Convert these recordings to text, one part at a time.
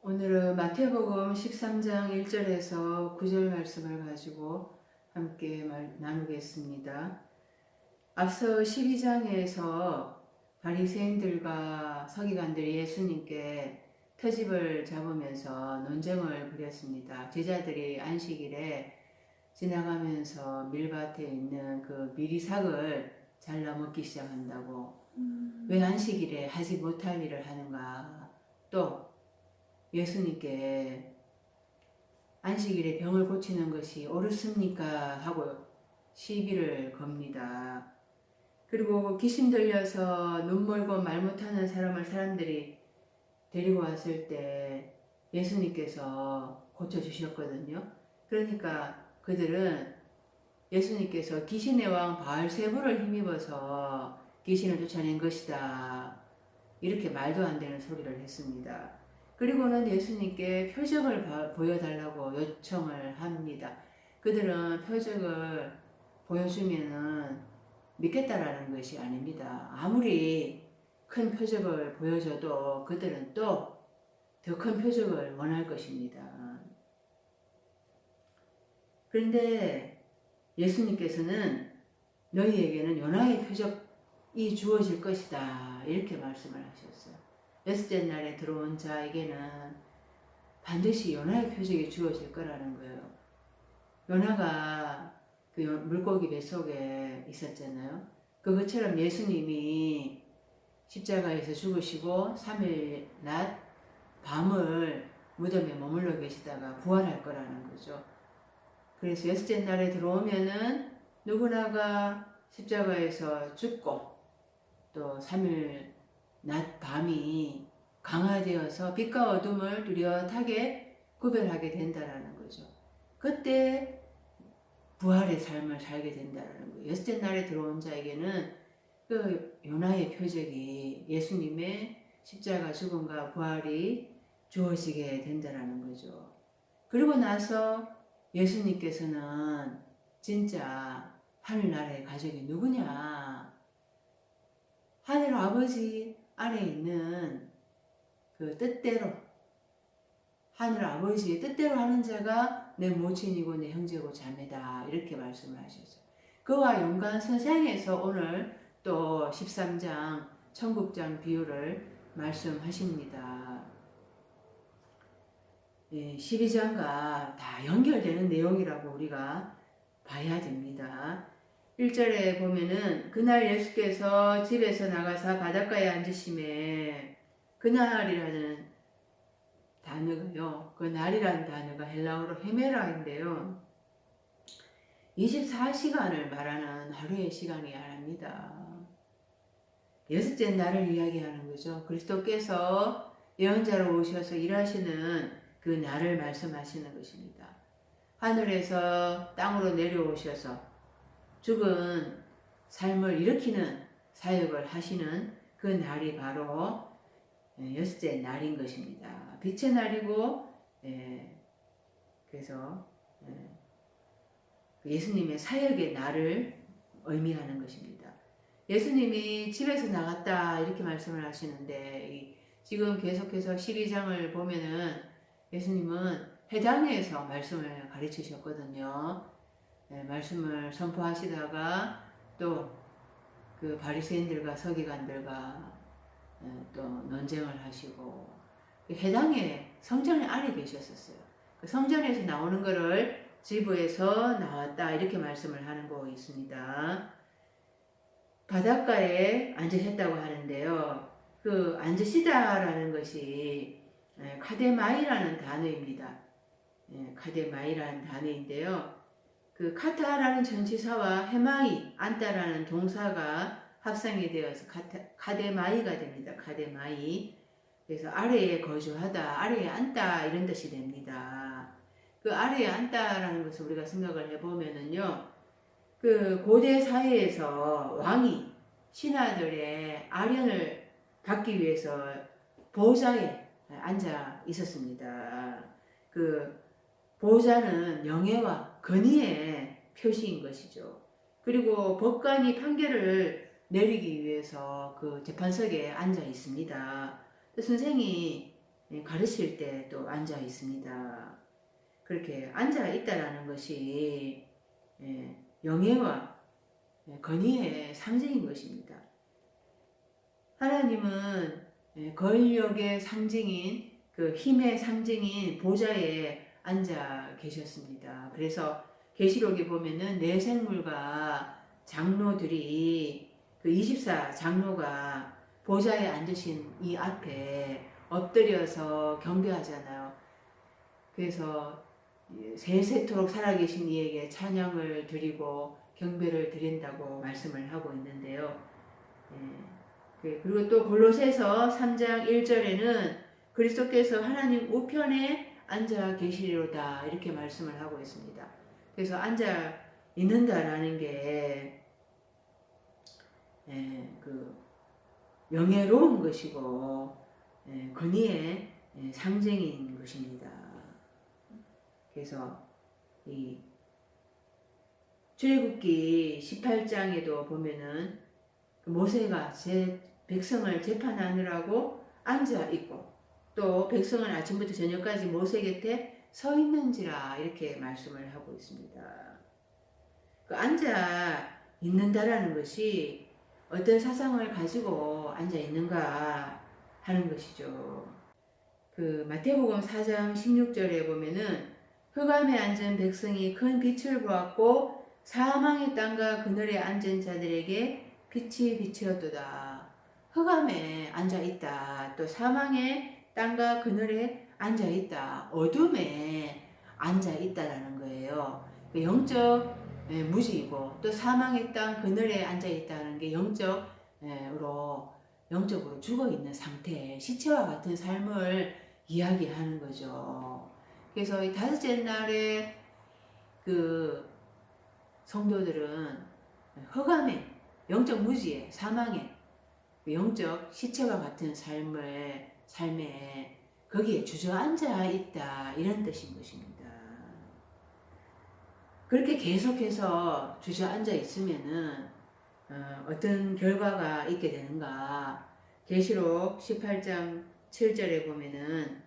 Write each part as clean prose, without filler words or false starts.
오늘은 마태복음 13장 1절에서 9절 말씀을 가지고 함께 나누겠습니다. 앞서 12장에서 바리새인들과 서기관들이 예수님께 터집을 잡으면서 논쟁을 벌였습니다. 제자들이 안식일에 지나가면서 밀밭에 있는 그 미리삭을 잘라 먹기 시작한다고. 왜 안식일에 하지 못할 일을 하는가. 또 예수님께 안식일에 병을 고치는 것이 옳습니까? 하고 시비를 겁니다. 그리고 귀신 들려서 눈 멀고 말 못하는 사람들이 데리고 왔을 때 예수님께서 고쳐주셨거든요. 그러니까 그들은 예수님께서 귀신의 왕 바알세부를 힘입어서 귀신을 쫓아낸 것이다. 이렇게 말도 안 되는 소리를 했습니다. 그리고는 예수님께 표적을 보여달라고 요청을 합니다. 그들은 표적을 보여주면은 믿겠다라는 것이 아닙니다. 아무리 큰 표적을 보여줘도 그들은 또 더 큰 표적을 원할 것입니다. 그런데 예수님께서는 너희에게는 요나의 표적이 주어질 것이다. 이렇게 말씀을 하셨어요. 여섯째 날에 들어온 자에게는 반드시 요나의 표적이 주어질 거라는 거예요. 요나가 그 물고기 뱃속에 있었잖아요. 그것처럼 예수님이 십자가에서 죽으시고 3일 낮 밤을 무덤에 머물러 계시다가 부활할 거라는 거죠. 그래서 여섯째 날에 들어오면은 누구나가 십자가에서 죽고 또 3일 낮 밤이 강화되어서 빛과 어둠을 뚜렷하게 구별하게 된다라는 거죠. 그때 부활의 삶을 살게 된다라는 거예요. 여섯째 날에 들어온 자에게는 그 요나의 표적이 예수님의 십자가 죽음과 부활이 주어지게 된다라는 거죠. 그리고 나서 예수님께서는 진짜 하늘나라의 가족이 누구냐? 하늘 아버지 안에 있는 그 뜻대로, 하늘 아버지의 뜻대로 하는 자가 내 모친이고 내 형제고 자매다. 이렇게 말씀을 하셨어요. 그와 연관선상에서 오늘 또 13장 천국장 비유를 말씀하십니다. 12장과 다 연결되는 내용이라고 우리가 봐야 됩니다. 1절에 보면은 그날 예수께서 집에서 나가사 바닷가에 앉으심에 그날이라는 단어가요. 그 날이라는 단어가 헬라어로 헤메라인데요. 24시간을 말하는 하루의 시간이 아닙니다. 여섯째 날을 이야기하는 거죠. 그리스도께서 예언자로 오셔서 일하시는 그 날을 말씀하시는 것입니다. 하늘에서 땅으로 내려오셔서 죽은 삶을 일으키는 사역을 하시는 그 날이 바로 여섯째 날인 것입니다. 빛의 날이고, 그래서 예수님의 사역의 날을 의미하는 것입니다. 예수님이 집에서 나갔다 이렇게 말씀을 하시는데 지금 계속해서 12장을 보면은 예수님은 회당에서 말씀을 가르치셨거든요. 말씀을 선포하시다가 또 그 바리새인들과 서기관들과 또 논쟁을 하시고 회당에 성전 안에 계셨었어요. 그 성전에서 나오는 거를 지부에서 나왔다 이렇게 말씀을 하는 거 있습니다. 바닷가에 앉으셨다고 하는데요. 그 앉으시다라는 것이 카데마이라는 단어입니다. 카데마이라는 단어인데요. 그 카타라는 전치사와 헤마이, 앉다라는 동사가 합성이 되어서 카데마이가 됩니다. 카데마이. 그래서 아래에 거주하다, 아래에 앉다 이런 뜻이 됩니다. 그 아래에 앉다라는 것을 우리가 생각을 해보면은요. 그 고대 사회에서 왕이 신하들의 아련을 받기 위해서 보좌에 앉아 있었습니다. 그 보좌는 명예와 권위의 표시인 것이죠. 그리고 법관이 판결을 내리기 위해서 그 재판석에 앉아 있습니다. 선생이 가르칠 때 또 앉아 있습니다. 그렇게 앉아 있다라는 것이 영예와 권위의 상징인 것입니다. 하나님은 권력의 상징인 그 힘의 상징인 보좌에 앉아 계셨습니다. 그래서 계시록에 보면은 네 생물과 장로들이 그 24 장로가 보좌에 앉으신 이 앞에 엎드려서 경배하잖아요. 그래서 세세토록 살아계신 이에게 찬양을 드리고 경배를 드린다고 말씀을 하고 있는데요. 그리고 또 골로새서 3장 1절에는 그리스도께서 하나님 우편에 앉아 계시리로다 이렇게 말씀을 하고 있습니다. 그래서 앉아 있는다라는 게 그 명예로운 것이고 권위의 상징인 것입니다. 그래서 이 출애굽기 18장에도 보면은 모세가 백성을 재판하느라고 앉아 있고 또 백성은 아침부터 저녁까지 모세 곁에 서 있는지라 이렇게 말씀을 하고 있습니다. 그 앉아 있는다라는 것이 어떤 사상을 가지고 앉아 있는가 하는 것이죠. 그 마태복음 4장 16절에 보면은 흑암에 앉은 백성이 큰 빛을 보았고 사망의 땅과 그늘에 앉은 자들에게 빛이 비치었도다. 흑암에 앉아 있다. 또 사망의 땅과 그늘에 앉아 있다. 어둠에 앉아 있다라는 거예요. 영적 무지이고 또 사망의 땅 그늘에 앉아 있다는 게 영적으로 죽어 있는 상태, 시체와 같은 삶을 이야기하는 거죠. 그래서 이 다섯째 날에 그 성도들은 흑암에 영적 무지에 사망에 영적 시체와 같은 삶에 거기에 주저앉아 있다 이런 뜻인 것입니다. 그렇게 계속해서 주저앉아 있으면은 어떤 결과가 있게 되는가? 계시록 18장 7절에 보면은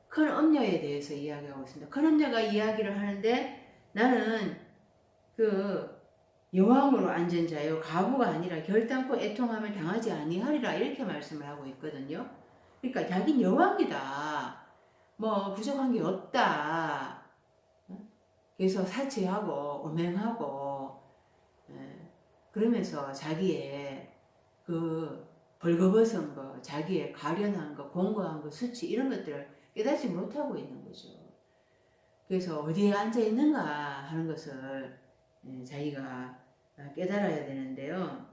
큰 엄녀에 대해서 이야기하고 있습니다. 큰 엄녀가 이야기를 하는데 나는 그 여왕으로 앉은 자요 가부가 아니라 결단코 애통함을 당하지 아니하리라 이렇게 말씀을 하고 있거든요. 그러니까 자기는 여왕이다. 뭐 부족한 게 없다. 그래서 사치하고 오맹하고 그러면서 자기의 그 벌거벗은 거, 자기의 가련한 거, 공고한 거, 수치 이런 것들을 깨닫지 못하고 있는 거죠. 그래서 어디에 앉아 있는가 하는 것을 자기가 깨달아야 되는데요.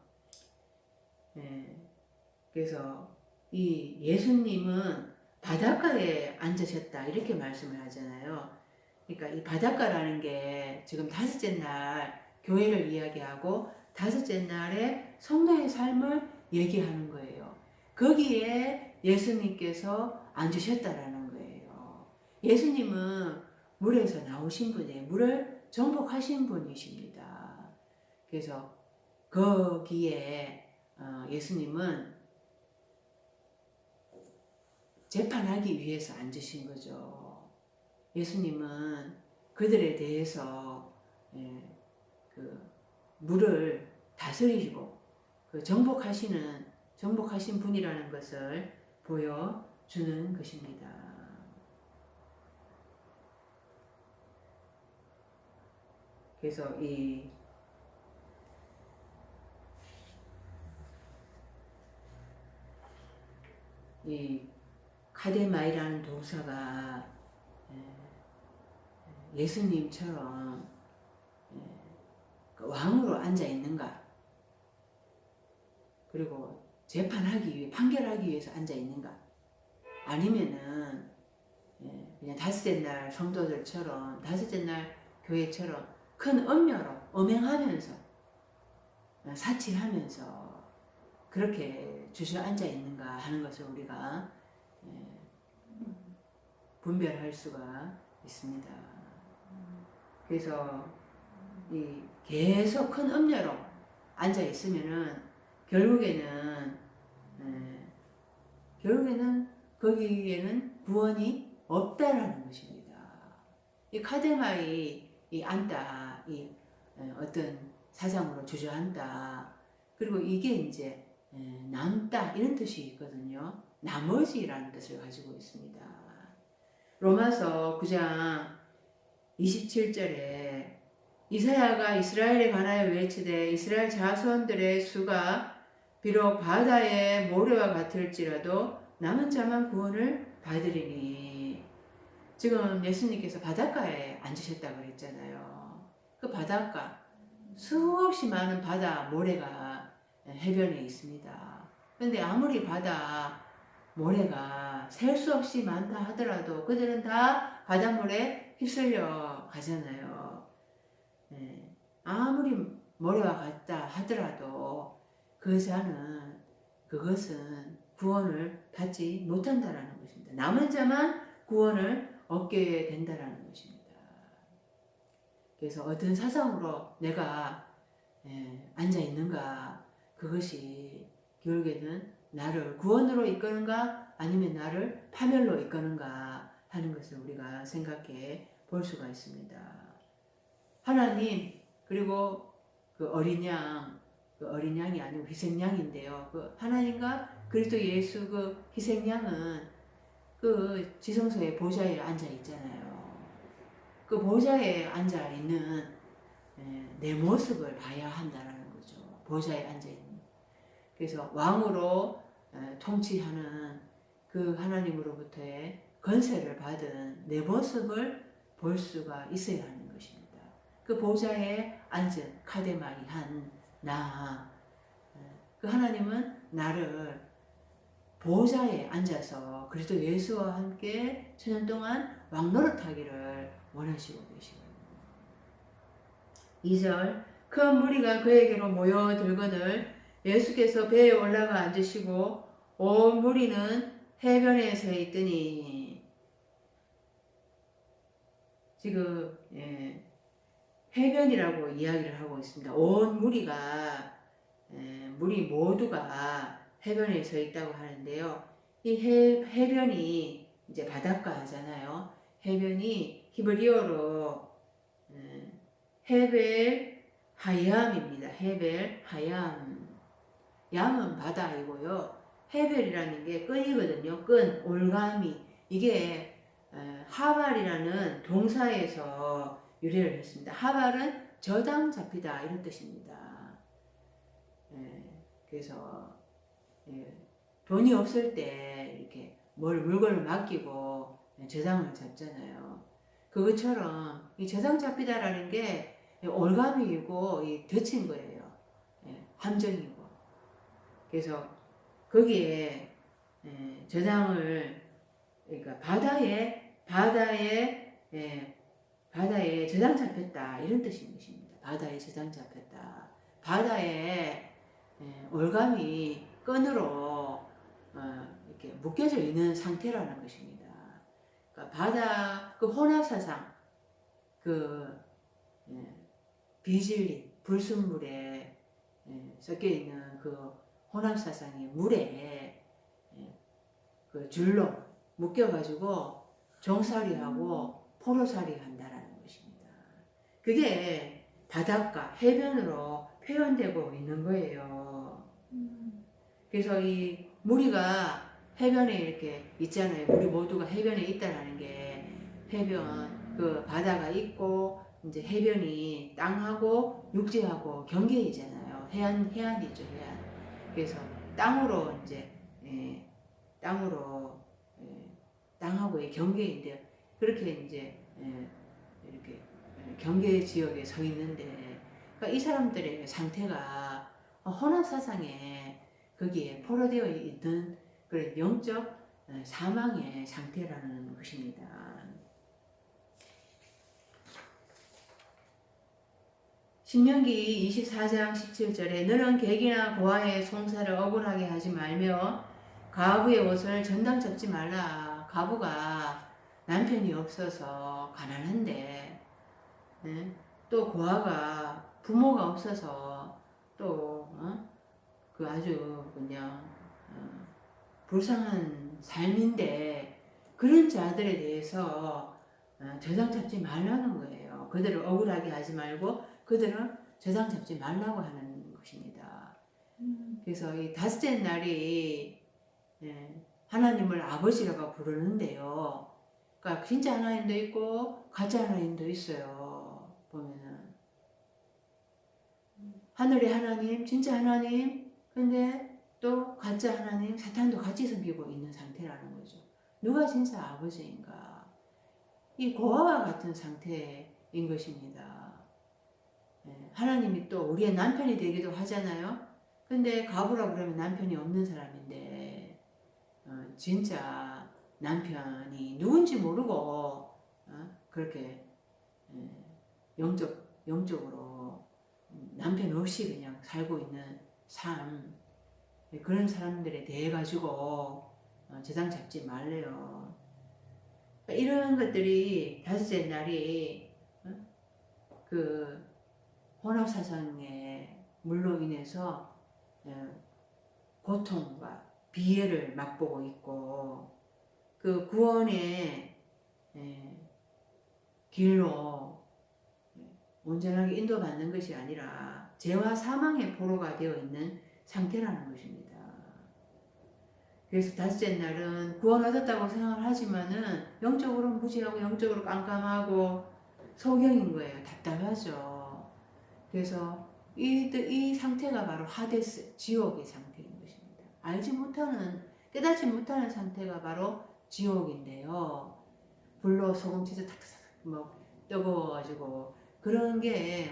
그래서 이 예수님은 바닷가에 앉으셨다 이렇게 말씀을 하잖아요. 그러니까 이 바닷가라는 게 지금 다섯째 날 교회를 이야기하고 다섯째 날에 성도의 삶을 얘기하는 거예요. 거기에 예수님께서 앉으셨다라는 거예요. 예수님은 물에서 나오신 분이에요. 물을 정복하신 분이십니다. 그래서 거기에 예수님은 재판하기 위해서 앉으신 거죠. 예수님은 그들에 대해서 그 물을 다스리시고 그 정복하신 분이라는 것을 보여주는 것입니다. 그래서 이 카데마이라는 동사가 예수님처럼 왕으로 앉아 있는가? 그리고 판결하기 위해서 앉아 있는가? 아니면은 그냥 다섯째 날 성도들처럼 다섯째 날 교회처럼 큰 엄려로 엄행하면서 사치하면서 그렇게 주저앉아 있는가 하는 것을 우리가 분별할 수가 있습니다. 그래서 계속 큰 음료로 앉아 있으면은 결국에는 거기에는 구원이 없다라는 것입니다. 이 카데마이 이 안다, 이 어떤 사상으로 주저한다. 그리고 이게 이제 남다 이런 뜻이 있거든요. 나머지라는 뜻을 가지고 있습니다. 로마서 9장 27절에 이사야가 이스라엘에 관하여 외치되 이스라엘 자손들의 수가 비록 바다의 모래와 같을지라도 남은 자만 구원을 받으리니. 지금 예수님께서 바닷가에 앉으셨다고 그랬잖아요. 그 바닷가 수없이 많은 바다 모래가 해변에 있습니다. 근데 아무리 바다 모래가 셀 수 없이 많다 하더라도 그들은 다 바닷물에 휩쓸려 가잖아요. 아무리 모래와 같다 하더라도 그 자는 그것은 구원을 받지 못한다라는 것입니다. 남은 자만 구원을 얻게 된다라는 것입니다. 그래서 어떤 사상으로 내가 앉아 있는가, 그것이 결국에는 나를 구원으로 이끄는가 아니면 나를 파멸로 이끄는가 하는 것을 우리가 생각해 볼 수가 있습니다. 하나님, 그리고 그 어린 양, 그 어린 양이 아니고 희생양인데요. 그 하나님과 그리스도 예수 그 희생양은 그 지성소의 보좌에 앉아 있잖아요. 그 보좌에 앉아 있는 내 모습을 봐야 한다라는 거죠. 보좌에 앉아 있는. 그래서 왕으로 통치하는 그 하나님으로부터의 권세를 받은 내 모습을 볼 수가 있어야 하는 것입니다. 그 보좌에 앉은 카데마이 한 나, 그 하나님은 나를 보좌에 앉아서 그리스도 예수와 함께 천년 동안 왕노릇하기를 원하시고 계시거든요. 2절 큰 무리가 그에게로 모여들거늘 예수께서 배에 올라가 앉으시고 온 무리는 해변에 서 있더니. 지금 해변이라고 이야기를 하고 있습니다. 온 무리가 무리 모두가 해변에 서 있다고 하는데요. 이 해변이 이제 바닷가잖아요. 해변이 히브리어로 헤벨 하얌입니다. 헤벨 하얌. 얌은 바다이고요. 헤벨이라는 게 끈이거든요. 끈, 올가미. 이게 하발이라는 동사에서 유래를 했습니다. 하발은 저당 잡히다 이런 뜻입니다. 그래서 돈이 없을 때 이렇게 물건을 맡기고 저당을 잡잖아요. 그것처럼 이 저당 잡히다라는 게 올가미이고 이 덫인 거예요. 함정이고. 그래서 거기에 저당을, 그러니까 바다에 저당 잡혔다 이런 뜻인 것입니다. 바다에 저당 잡혔다. 바다에 올가미 끈으로 이렇게 묶여져 있는 상태라는 것입니다. 그러니까 바다 그 혼합사상, 그 비질린 불순물에 섞여 있는 그 혼합사상이 물에 그 줄로 묶여가지고 종살이하고 포로살이 한다라는 것입니다. 그게 바닷가 해변으로 표현되고 있는 거예요. 그래서 이 무리가 해변에 이렇게 있잖아요. 우리 모두가 해변에 있다라는 게 해변 그 바다가 있고 이제 해변이 땅하고 육지하고 경계이잖아요. 해안이죠, 해안. 그래서 땅으로 이제 땅하고의 경계인데 그렇게 이제 이렇게 경계 지역에 서 있는데, 그러니까 이 사람들의 상태가 혼합 사상에 거기에 포로되어 있는 그런 영적 사망의 상태라는 것입니다. 신명기 24장 17절에 너는 객이나 고아의 송사를 억울하게 하지 말며 가부의 옷을 전당 접지 말라. 가부가 남편이 없어서 가난한데 또 고아가 부모가 없어서 또 그 아주 그냥 불쌍한 삶인데 그런 자들에 대해서 저장 잡지 말라는 거예요. 그들을 억울하게 하지 말고 그들은 저장 잡지 말라고 하는 것입니다. 그래서 이 다섯째 날이 하나님을 아버지라고 부르는데요. 그러니까 진짜 하나님도 있고 가짜 하나님도 있어요. 보면은 하늘의 하나님, 진짜 하나님, 근데 또 가짜 하나님, 사탄도 같이 섬기고 있는 상태라는 거죠. 누가 진짜 아버지인가? 이 고아와 같은 상태인 것입니다. 하나님이 또 우리의 남편이 되기도 하잖아요. 근데 가부라 그러면 남편이 없는 사람인데 진짜 남편이 누군지 모르고 그렇게 영적으로 남편 없이 그냥 살고 있는 삶, 그런 사람들에 대해 가지고 저장 잡지 말래요. 이런 것들이 다섯째 날이 그 혼합사상의 물로 인해서 고통과 비애를 맛보고 있고 그 구원의 길로 온전하게 인도받는 것이 아니라 죄와 사망의 포로가 되어 있는 상태라는 것입니다. 그래서 다섯째 날은 구원 얻었다고 생각을 하지만은 영적으로 무지하고 영적으로 깜깜하고 소경인 거예요. 답답하죠. 그래서 이 상태가 바로 하데스, 지옥의 상태인 것입니다. 알지 못하는, 깨닫지 못하는 상태가 바로 지옥인데요. 불로 소금 치서 탁탁탁 뜨거워가지고 그런 게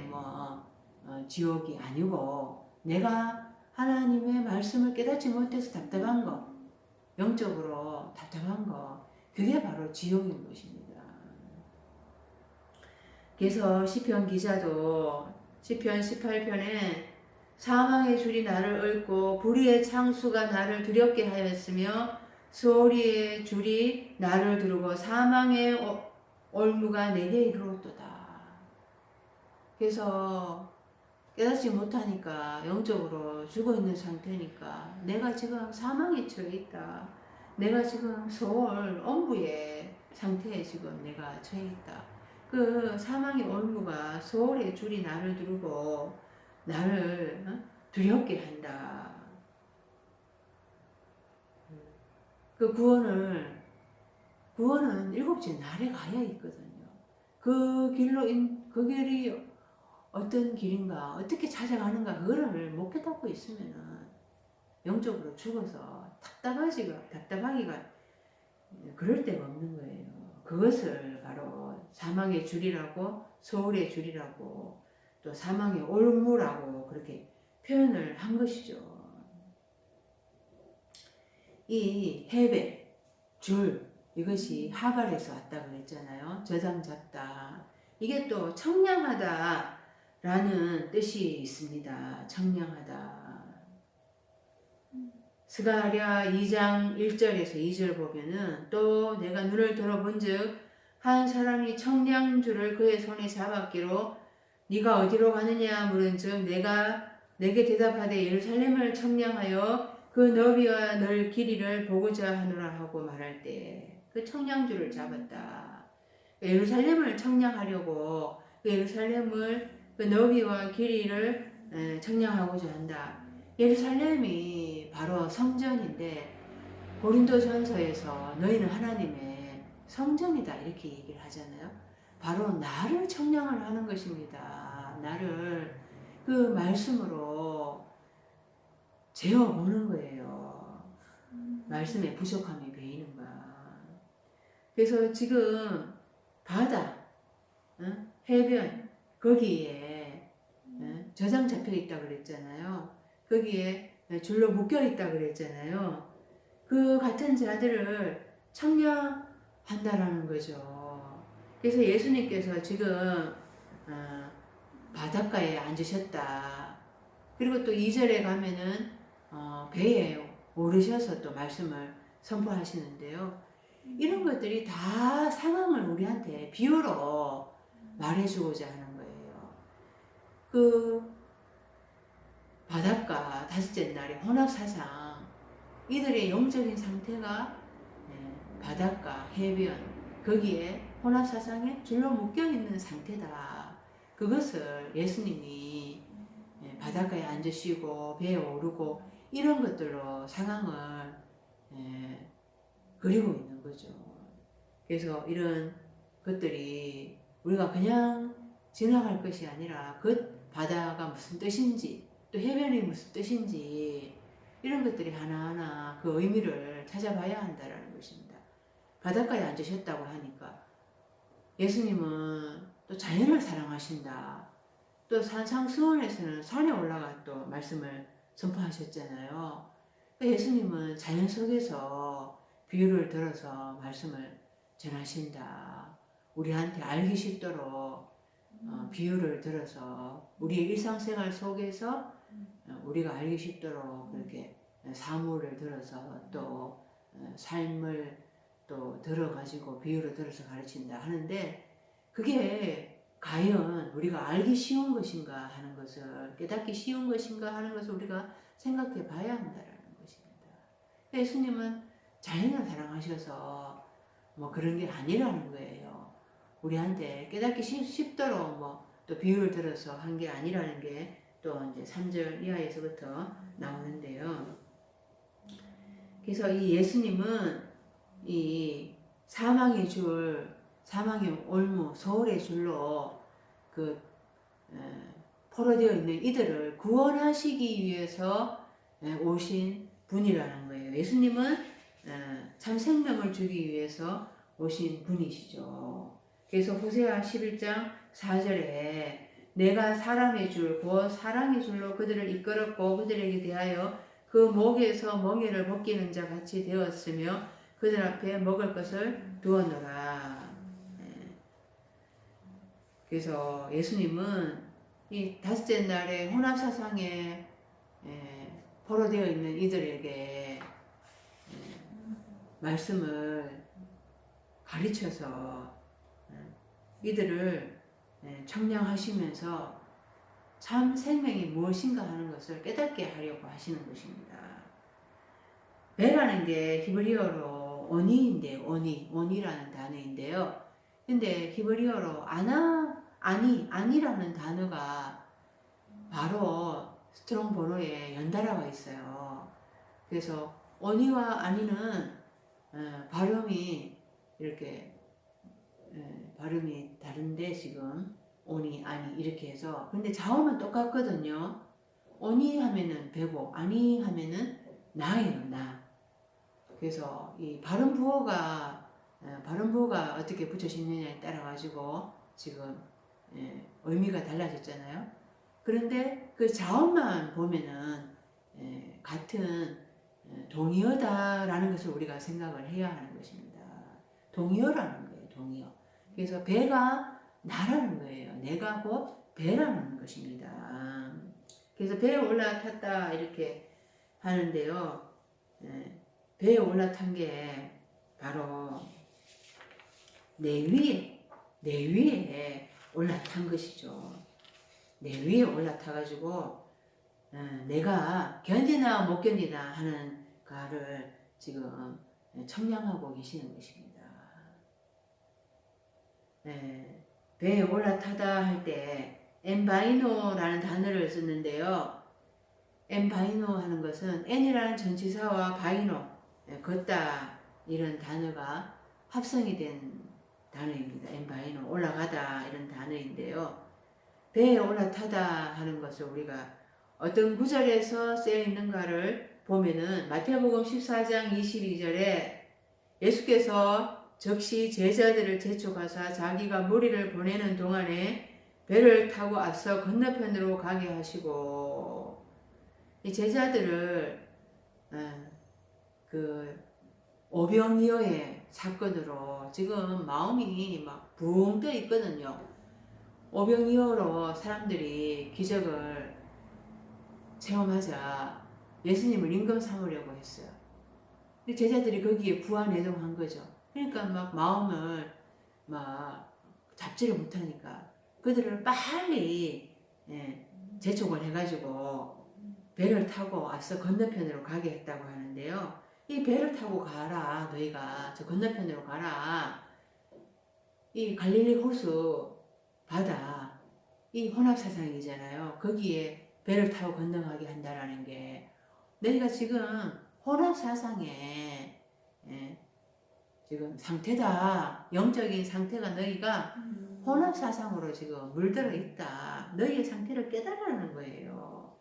지옥이 아니고 내가 하나님의 말씀을 깨닫지 못해서 답답한 거, 영적으로 답답한 거, 그게 바로 지옥인 것입니다. 그래서 시편 기자도 시편 18편에 사망의 줄이 나를 얽고 불의의 창수가 나를 두렵게 하였으며 소리의 줄이 나를 두르고 사망의 올무가 내게 이르렀도다. 그래서 깨닫지 못하니까 영적으로 죽어있는 상태니까 내가 지금 사망에 처해 있다. 내가 지금 소월 엄부의 상태에 지금 내가 처해 있다. 그 사망의 올무가 소월의 줄이 나를 두르고 나를 두렵게 한다. 그 구원은 일곱째 날에 가야 있거든요. 그 길이 어떤 길인가, 어떻게 찾아가는가, 그거를 못 깨닫고 있으면은 영적으로 죽어서 답답하기가 그럴 데가 없는 거예요. 그것을 바로 사망의 줄이라고, 소울의 줄이라고, 또 사망의 올무라고 그렇게 표현을 한 것이죠. 이 헤베, 줄, 이것이 하갈에서 왔다 그랬잖아요. 저장 잡다. 이게 또 청량하다 라는 뜻이 있습니다. 청량하다. 스가랴 2장 1절에서 2절 보면은 또 내가 눈을 들어본즉 한 사람이 청량줄을 그의 손에 잡았기로 네가 어디로 가느냐 물은즉 내가 내게 대답하되 예루살렘을 청량하여 그 너비와 널 길이를 보고자 하노라 하고 말할 때 그 청량줄을 잡았다. 예루살렘을 청량하려고 그 예루살렘을 그 너비와 길이를 청량하고자 한다. 예루살렘이 바로 성전인데 고린도전서에서 너희는 하나님의 성전이다 이렇게 얘기를 하잖아요. 바로 나를 청량을 하는 것입니다. 나를 그 말씀으로 재어보는 거예요. 말씀에 부족함이 베이는가. 그래서 지금 바다, 해변 거기에 저장 잡혀 있다 그랬잖아요. 거기에 줄로 묶여 있다 그랬잖아요. 그 같은 자들을 청량한다라는 거죠. 그래서 예수님께서 지금 바닷가에 앉으셨다. 그리고 또 2절에 가면은 배에 오르셔서 또 말씀을 선포하시는데요. 이런 것들이 다 상황을 우리한테 비유로 말해주고자 하는 거예요. 그 바닷가 다섯째 날의 혼합사상, 이들의 영적인 상태가 바닷가, 해변 거기에 혼합사상에 줄로 묶여있는 상태다. 그것을 예수님이 바닷가에 앉으시고 배에 오르고 이런 것들로 상황을 그리고 있는 거죠. 그래서 이런 것들이 우리가 그냥 지나갈 것이 아니라 그 바다가 무슨 뜻인지 또 해변이 무슨 뜻인지 이런 것들이 하나하나 그 의미를 찾아봐야 한다는 것입니다. 바닷가에 앉으셨다고 하니까 예수님은 또 자연을 사랑하신다. 또 산상수훈에서는 산에 올라가 또 말씀을 선포하셨잖아요. 예수님은 자연 속에서 비유를 들어서 말씀을 전하신다. 우리한테 알기 쉽도록 비유를 들어서 우리의 일상생활 속에서 우리가 알기 쉽도록 그렇게 사물을 들어서 또 삶을 또 들어가지고 비유를 들어서 가르친다 하는데 그게 과연 우리가 알기 쉬운 것인가 하는 것을 깨닫기 쉬운 것인가 하는 것을 우리가 생각해 봐야 한다는 것입니다. 예수님은 자연을 사랑하셔서 뭐 그런 게 아니라는 거예요. 우리한테 깨닫기 쉽도록 뭐 또 비유를 들어서 한 게 아니라는 게 또 이제 3절 이하에서부터 나오는데요. 그래서 이 예수님은 이 사망의 줄, 사망의 올무, 소울의 줄로 그 포로되어 있는 이들을 구원하시기 위해서 오신 분이라는 거예요. 예수님은 참 생명을 주기 위해서 오신 분이시죠. 그래서 호세아 11장 4절에 내가 사람의 줄, 곧 사랑의 줄로 그들을 이끌었고 그들에게 대하여 그 목에서 멍에를 벗기는 자 같이 되었으며 그들 앞에 먹을 것을 두었노라. 그래서 예수님은 이 다섯째 날에 혼합사상에 포로되어 있는 이들에게 말씀을 가르쳐서 이들을 청량하시면서 참 생명이 무엇인가 하는 것을 깨닫게 하려고 하시는 것입니다. 배라는 게 히브리어로 오니인데요. 오니라는 단어인데요. 근데 히브리어로 아니라는 단어가 바로 스트롱 번호에 연달아와 있어요. 그래서 오니와 아니는 발음이 이렇게 발음이 다른데 지금 오니 아니 이렇게 해서 근데 자음은 똑같거든요. 오니 하면은 배고 아니 하면은 나예요. 나. 그래서 이 발음 부호가 어떻게 붙여지느냐에 따라 가지고 지금 의미가 달라졌잖아요. 그런데 그 자음만 보면은 같은 동의어다라는 것을 우리가 생각을 해야 하는 것입니다. 동의어라는 거예요. 동의어. 그래서 배가 나라는 거예요. 내가 곧 배라는 것입니다. 그래서 배에 올라탔다 이렇게 하는데요. 배에 올라탄 게 바로 내 위에 올라탄 것이죠. 내 위에 올라타가지고 내가 견디나 못 견디나 하는 가를 지금 청량하고 계시는 것입니다. 배에 올라타다 할 때 엠바이노라는 단어를 썼는데요. 엠바이노 하는 것은 N이라는 전치사와 바이노, 걷다 이런 단어가 합성이 된 단어입니다. 엠바이노, 올라가다 이런 단어인데요. 배에 올라타다 하는 것을 우리가 어떤 구절에서 쓰여 있는가를 보면은 마태복음 14장 22절에 예수께서 즉시 제자들을 재촉하사 자기가 무리를 보내는 동안에 배를 타고 앞서 건너편으로 가게 하시고 이 제자들을 그 오병이어의 사건으로 지금 마음이 막 붕 떠 있거든요. 오병이어로 사람들이 기적을 체험하자 예수님을 임금 삼으려고 했어요. 제자들이 거기에 부안해동한 거죠. 그러니까 막 마음을 막 잡지를 못하니까 그들을 빨리 재촉을 해가지고 배를 타고 앞서 건너편으로 가게 했다고 하는데요. 이 배를 타고 가라. 너희가 저 건너편으로 가라. 이 갈릴리 호수 바다 이 혼합사상이잖아요. 거기에 배를 타고 건너가게 한다라는 게 너희가 지금 혼합사상에 예, 지금 상태다. 영적인 상태가 너희가 혼합사상으로 지금 물들어 있다. 너희의 상태를 깨달으라는 거예요.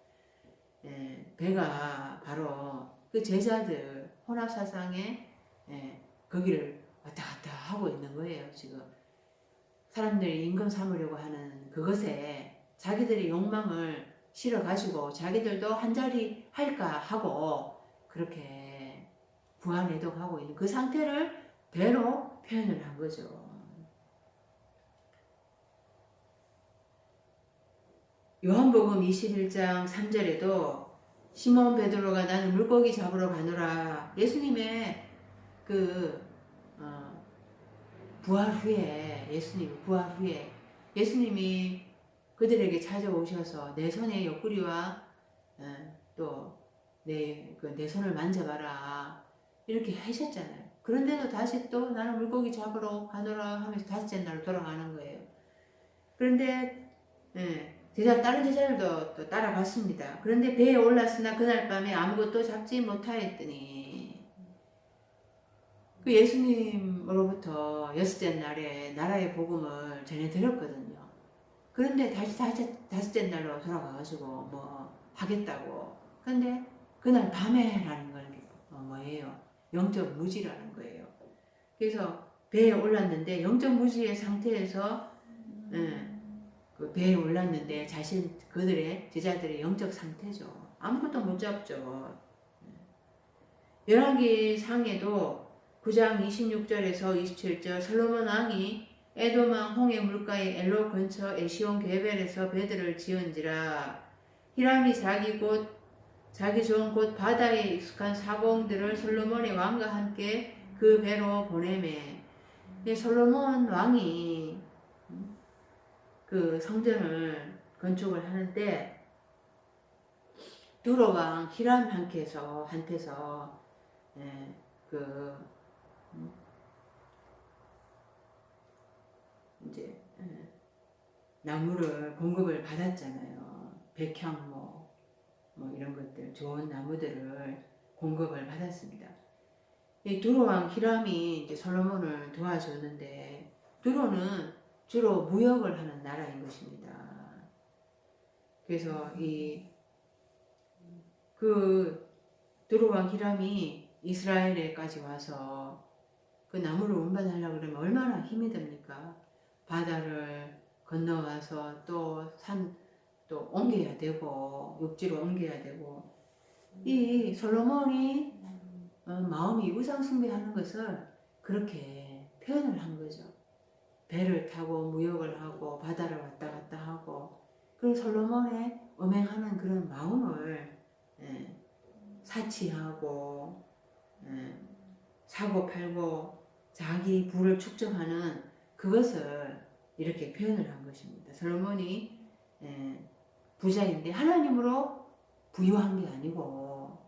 예, 배가 바로 그 제자들 혼합사상에 예, 거기를 왔다 갔다 하고 있는 거예요. 지금 사람들이 임금 삼으려고 하는 그것에 자기들의 욕망을 실어가지고 자기들도 한자리 할까 하고 그렇게 부안해독하고 있는 그 상태를 배로 표현을 한 거죠. 요한복음 21장 3절에도 시몬 베드로가 나는 물고기 잡으러 가노라. 예수님의 그 부활 후에 예수님이 그들에게 찾아오셔서 내 손에 옆구리와 또 내 손을 만져봐라 이렇게 하셨잖아요. 그런데도 다시 또 나는 물고기 잡으러 가노라 하면서 다섯째 날로 돌아가는 거예요. 그런데 다른 제자들도 또 따라갔습니다. 그런데 배에 올랐으나 그날 밤에 아무것도 잡지 못하였더니 그 예수님으로부터 여섯째 날에 나라의 복음을 전해드렸거든요. 그런데 다시 다섯째 날로 돌아가가지고 뭐 하겠다고. 근데 그날 밤에라는 건 뭐예요? 영적 무지라는 거예요. 그래서 배에 올랐는데 영적 무지의 상태에서 그 배에 올랐는데 그들의 제자들의 영적 상태죠. 아무것도 못 잡죠. 열왕기 상에도 9장 26절에서 27절 솔로몬 왕이 에돔 왕 홍해 물가의 엘로 근처 에시온 게벨에서 배들을 지은지라 히람이 자기 종 곧 바다에 익숙한 사공들을 솔로몬의 왕과 함께 그 배로 보내매 솔로몬 왕이 그 성전을 건축을 하는데 두로 왕 히람한테서 이제 나무를 공급을 받았잖아요. 백향 뭐 이런 것들 좋은 나무들을 공급을 받았습니다. 이 두로 왕 히람이 이제 솔로몬을 도와줬는데 두로는 주로 무역을 하는 나라인 것입니다. 그래서 그 두로 왕 히람이 이스라엘에까지 와서 그 나무를 운반하려고 그러면 얼마나 힘이 듭니까? 바다를 건너와서 또 옮겨야 되고 육지로 옮겨야 되고 이 솔로몬이 마음이 우상숭배하는 것을 그렇게 표현을 한 거죠. 배를 타고 무역을 하고 바다를 왔다 갔다 하고 그 솔로몬의 음행하는 그런 마음을 사치하고 사고 팔고 자기 부를 축적하는 그것을 이렇게 표현을 한 것입니다. 솔로몬이 부자인데 하나님으로 부유한 게 아니고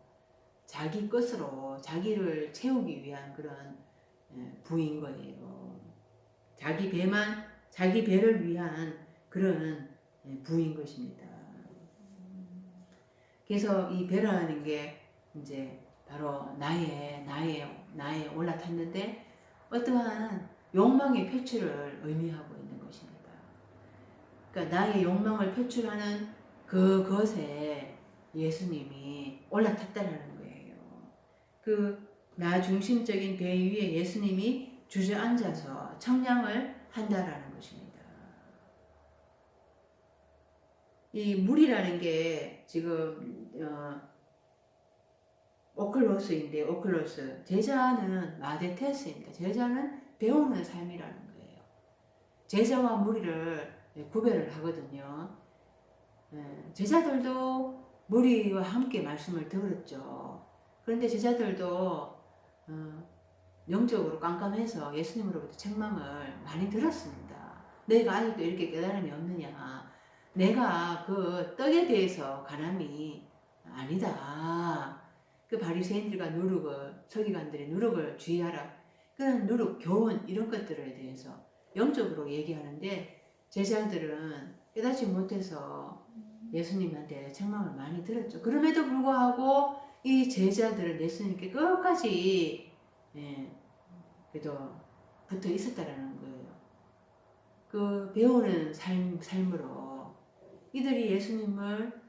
자기 것으로 자기를 채우기 위한 그런 부인 거예요. 자기 배를 위한 그런 부인 것입니다. 그래서 이 배라는 게 이제 바로 나에 올라탔는데 어떠한 욕망의 표출을 의미하고 있는 것입니다. 그러니까 나의 욕망을 표출하는 그것에 예수님이 올라탔다는 거예요. 그 나 중심적인 배 위에 예수님이 주저앉아서 청량을 한다라는 것입니다. 이 물이라는 게 지금 오클로스인데 오클로스 제자는 마데테스입니다. 제자는 배우는 삶이라는 거예요. 제자와 무리를 구별을 하거든요. 제자들도 무리와 함께 말씀을 들었죠. 그런데 제자들도 영적으로 깜깜해서 예수님으로부터 책망을 많이 들었습니다. 내가 아직도 이렇게 깨달음이 없느냐. 내가 그 떡에 대해서 가늠이 아니다. 그 바리새인들과 누룩을 서기관들의 누룩을 주의하라. 그런 누룩, 교훈 이런 것들에 대해서 영적으로 얘기하는데 제자들은 깨닫지 못해서 예수님한테 책망을 많이 들었죠. 그럼에도 불구하고 이 제자들은 예수님께 끝까지 그래도 붙어 있었다라는 거예요. 그 배우는 삶으로 이들이 예수님을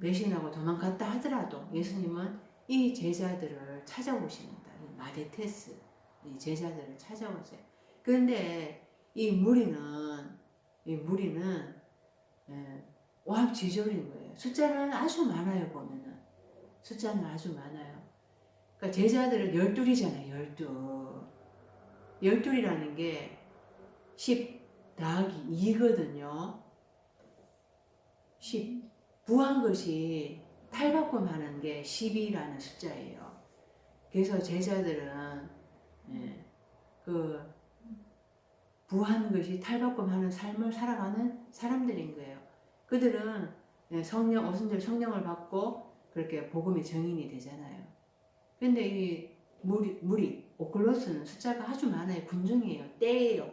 배신하고 도망갔다 하더라도 예수님은 이 제자들을 찾아오십니다. 이 마데테스, 이 제자들을 찾아오세요. 그런데 이 무리는 오합지졸인 거예요. 숫자는 아주 많아요. 보면은 숫자는 아주 많아요. 그러니까 제자들은 12이잖아요. 12이라는 게 10 더하기 2거든요. 10 부한 것이 탈바꿈하는 게 10이라는 숫자예요. 그래서 제자들은 그 부한 것이 탈바꿈하는 삶을 살아가는 사람들인 거예요. 그들은 성령, 오순절 성령을 받고 그렇게 복음의 증인이 되잖아요. 근데 이 무리, 오클로스는 숫자가 아주 많아요. 군중이에요. 떼예요.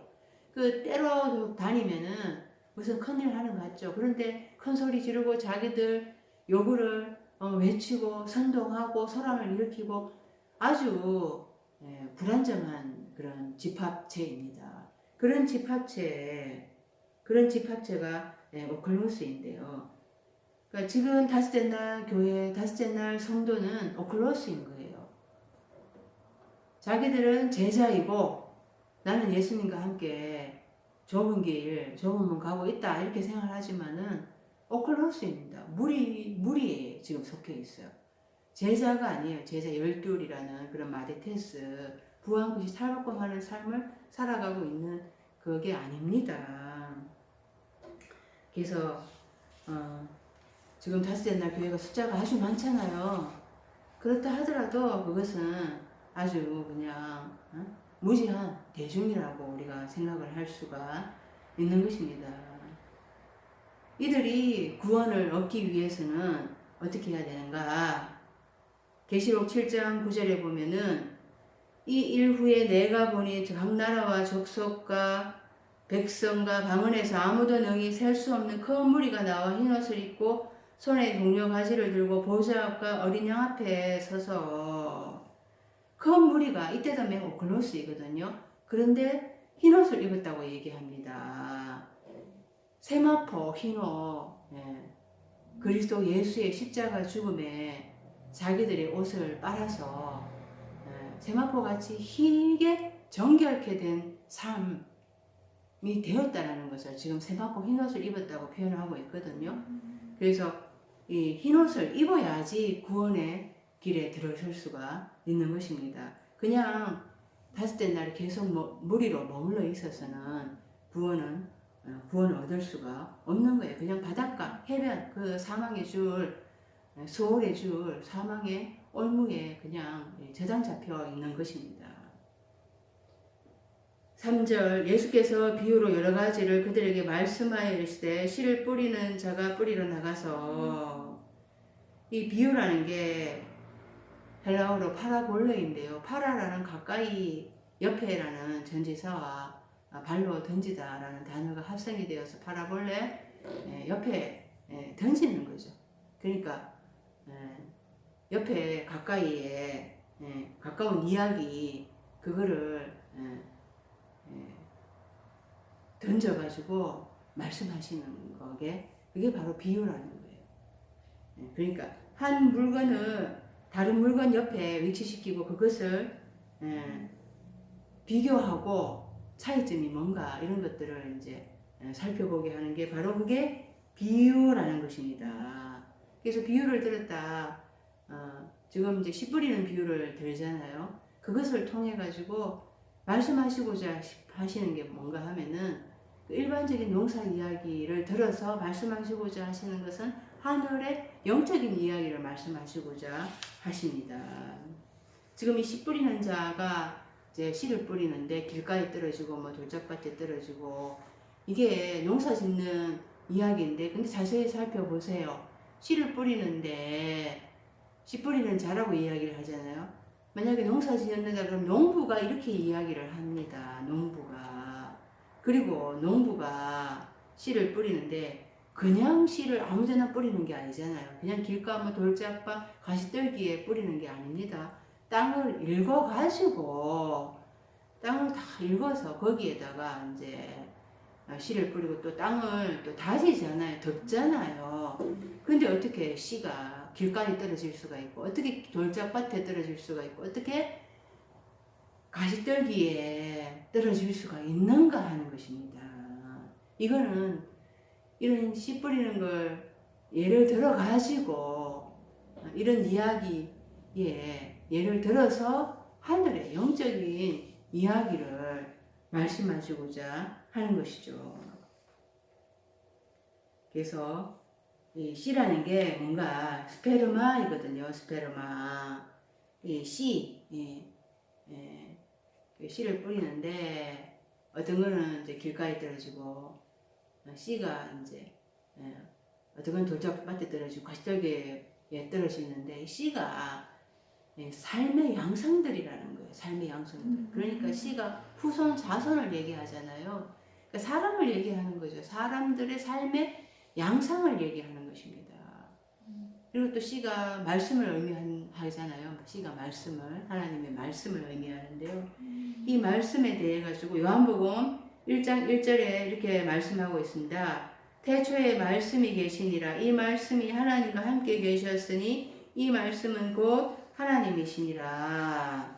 그 떼로 다니면은 무슨 큰일 하는 것 같죠. 그런데 큰 소리 지르고 자기들 요구를 외치고 선동하고 소란을 일으키고 아주 불안정한 그런 집합체입니다. 그런 집합체가 오클로스인데요. 그러니까 지금 다섯째 날 교회, 다섯째 날 성도는 오클로스인 거예요. 자기들은 제자이고 나는 예수님과 함께 좁은 길, 좁은 문 가고 있다 이렇게 생각하지만은 오클로스입니다. 무리에 지금 속해 있어요. 제자가 아니에요. 제자 12이라는 그런 마데테스 부한 것이 탈바꿈하는 삶을 살아가고 있는 그게 아닙니다. 그래서 지금 다섯째 날 교회가 숫자가 아주 많잖아요. 그렇다 하더라도 그것은 아주 그냥 무지한 대중이라고 우리가 생각을 할 수가 있는 것입니다. 이들이 구원을 얻기 위해서는 어떻게 해야 되는가? 계시록 7장 9절에 보면은 이 일 후에 내가 보니 각 나라와 족속과 백성과 방언에서 아무도 능히 셀 수 없는 큰 무리가 나와 흰옷을 입고 손에 동료 가지를 들고 보좌 앞과 어린 양 앞에 서서 큰 무리가 이때도 맨 오클로스이거든요. 그런데 흰옷을 입었다고 얘기합니다. 세마포 흰옷, 그리스도 예수의 십자가 죽음에 자기들의 옷을 빨아서 세마포같이 희게 정결케 된 삶이 되었다는 것을 지금 세마포 흰옷을 입었다고 표현하고 있거든요. 그래서 이 흰옷을 입어야지 구원의 길에 들어설 수가 있는 것입니다. 그냥 다섯째 날 계속 무리로 머물러 있어서는 구원을 얻을 수가 없는 거예요. 그냥 바닷가, 해변, 그 사망의 줄, 소홀의 줄, 사망의 올무에 그냥 저장 잡혀 있는 것입니다. 3절 예수께서 비유로 여러 가지를 그들에게 말씀하여 이르시되 씨를 뿌리는 자가 뿌리러 나가서 이 비유라는 게 헬라어로 파라볼레인데요. 파라라는 가까이, 옆에라는 전치사와 발로 던지다라는 단어가 합성이 되어서 파라볼레, 옆에 던지는 거죠. 그러니까 옆에 가까이에 가까운 이야기 그거를 던져가지고 말씀하시는 거게 그게 바로 비유라는 거예요. 그러니까 한 물건을 다른 물건 옆에 위치시키고 그것을 비교하고 차이점이 뭔가 이런 것들을 이제 살펴보게 하는 게 바로 그게 비유라는 것입니다. 그래서 비유를 들었다. 지금 이제 씨 뿌리는 비유를 들잖아요. 그것을 통해 가지고 말씀하시고자 하시는 게 뭔가 하면은 그 일반적인 농사 이야기를 들어서 말씀하시고자 하시는 것은 하늘의 영적인 이야기를 말씀하시고자 하십니다. 지금 이 씨 뿌리는 자가 이제 씨를 뿌리는데 길가에 떨어지고 뭐 돌짝밭에 떨어지고 이게 농사 짓는 이야기인데 근데 자세히 살펴보세요. 씨를 뿌리는데 씨 뿌리는 자라고 이야기를 하잖아요. 만약에 농사 지었는다 그럼 농부가 이렇게 이야기를 합니다. 농부가. 그리고 농부가 씨를 뿌리는데 그냥 씨를 아무데나 뿌리는 게 아니잖아요. 그냥 길가마 돌짝바 가시떨기에 뿌리는 게 아닙니다. 땅을 읽어가지고 땅을 다 읽어서 거기에다가 이제 씨를 뿌리고 또 땅을 또 다지잖아요. 덮잖아요. 근데 어떻게 씨가 길가에 떨어질 수가 있고 어떻게 돌짝밭에 떨어질 수가 있고 어떻게 가시떨기에 떨어질 수가 있는가 하는 것입니다. 이거는 이런 씨 뿌리는 걸 예를 들어 가지고 이런 이야기에 예를 들어서 하늘의 영적인 이야기를 말씀하시고자 하는 것이죠. 그래서 이 씨라는 게 뭔가 스페르마이거든요. 스페르마. 이 씨, 씨를 뿌리는데 어떤 거는 이제 길가에 떨어지고 씨가 이제 어떤 건 돌짝밭에 떨어지고 가시떨기에 떨어지는데 씨가 삶의 양상들이라는 거예요. 삶의 양상들. 그러니까 씨가 후손 자손을 얘기하잖아요. 그러니까 사람을 얘기하는 거죠. 사람들의 삶의 양상을 얘기하는 것입니다. 그리고 또 씨가 말씀을 의미하잖아요. 씨가 말씀을 하나님의 말씀을 의미하는데요. 이 말씀에 대해 가지고 요한복음 1장 1절에 이렇게 말씀하고 있습니다. 태초에 말씀이 계시니라. 이 말씀이 하나님과 함께 계셨으니 이 말씀은 곧 하나님이시니라.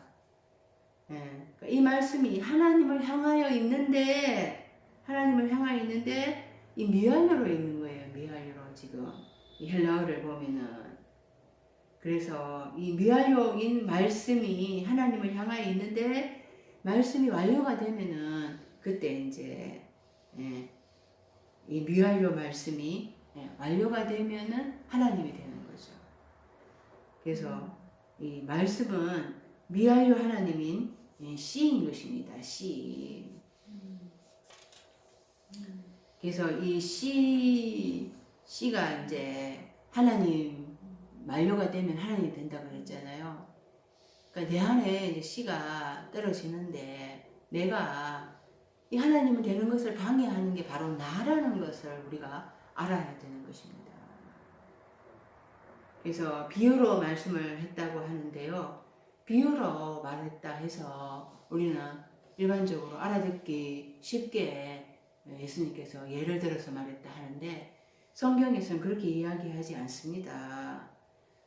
이 말씀이 하나님을 향하여 있는데 이 미완료로 있는 거예요. 미완료로 지금 이 헬라어를 보면은 그래서 이 미완료인 말씀이 하나님을 향하여 있는데 말씀이 완료가 되면은 그때 이제 이 미완료 말씀이 완료가 되면은 하나님이 되는 거죠. 그래서 이 말씀은 미완료 하나님인 씨인 것입니다. 씨. 그래서 이 씨가 이제 하나님 만료가 되면 하나님이 된다고 그랬잖아요. 그러니까 내 안에 이제 씨가 떨어지는데 내가 이 하나님은 되는 것을 방해하는 게 바로 나라는 것을 우리가 알아야 되는 것입니다. 그래서 비유로 말씀을 했다고 하는데요. 비유로 말했다 해서 우리는 일반적으로 알아듣기 쉽게 예수님께서 예를 들어서 말했다 하는데 성경에서는 그렇게 이야기하지 않습니다.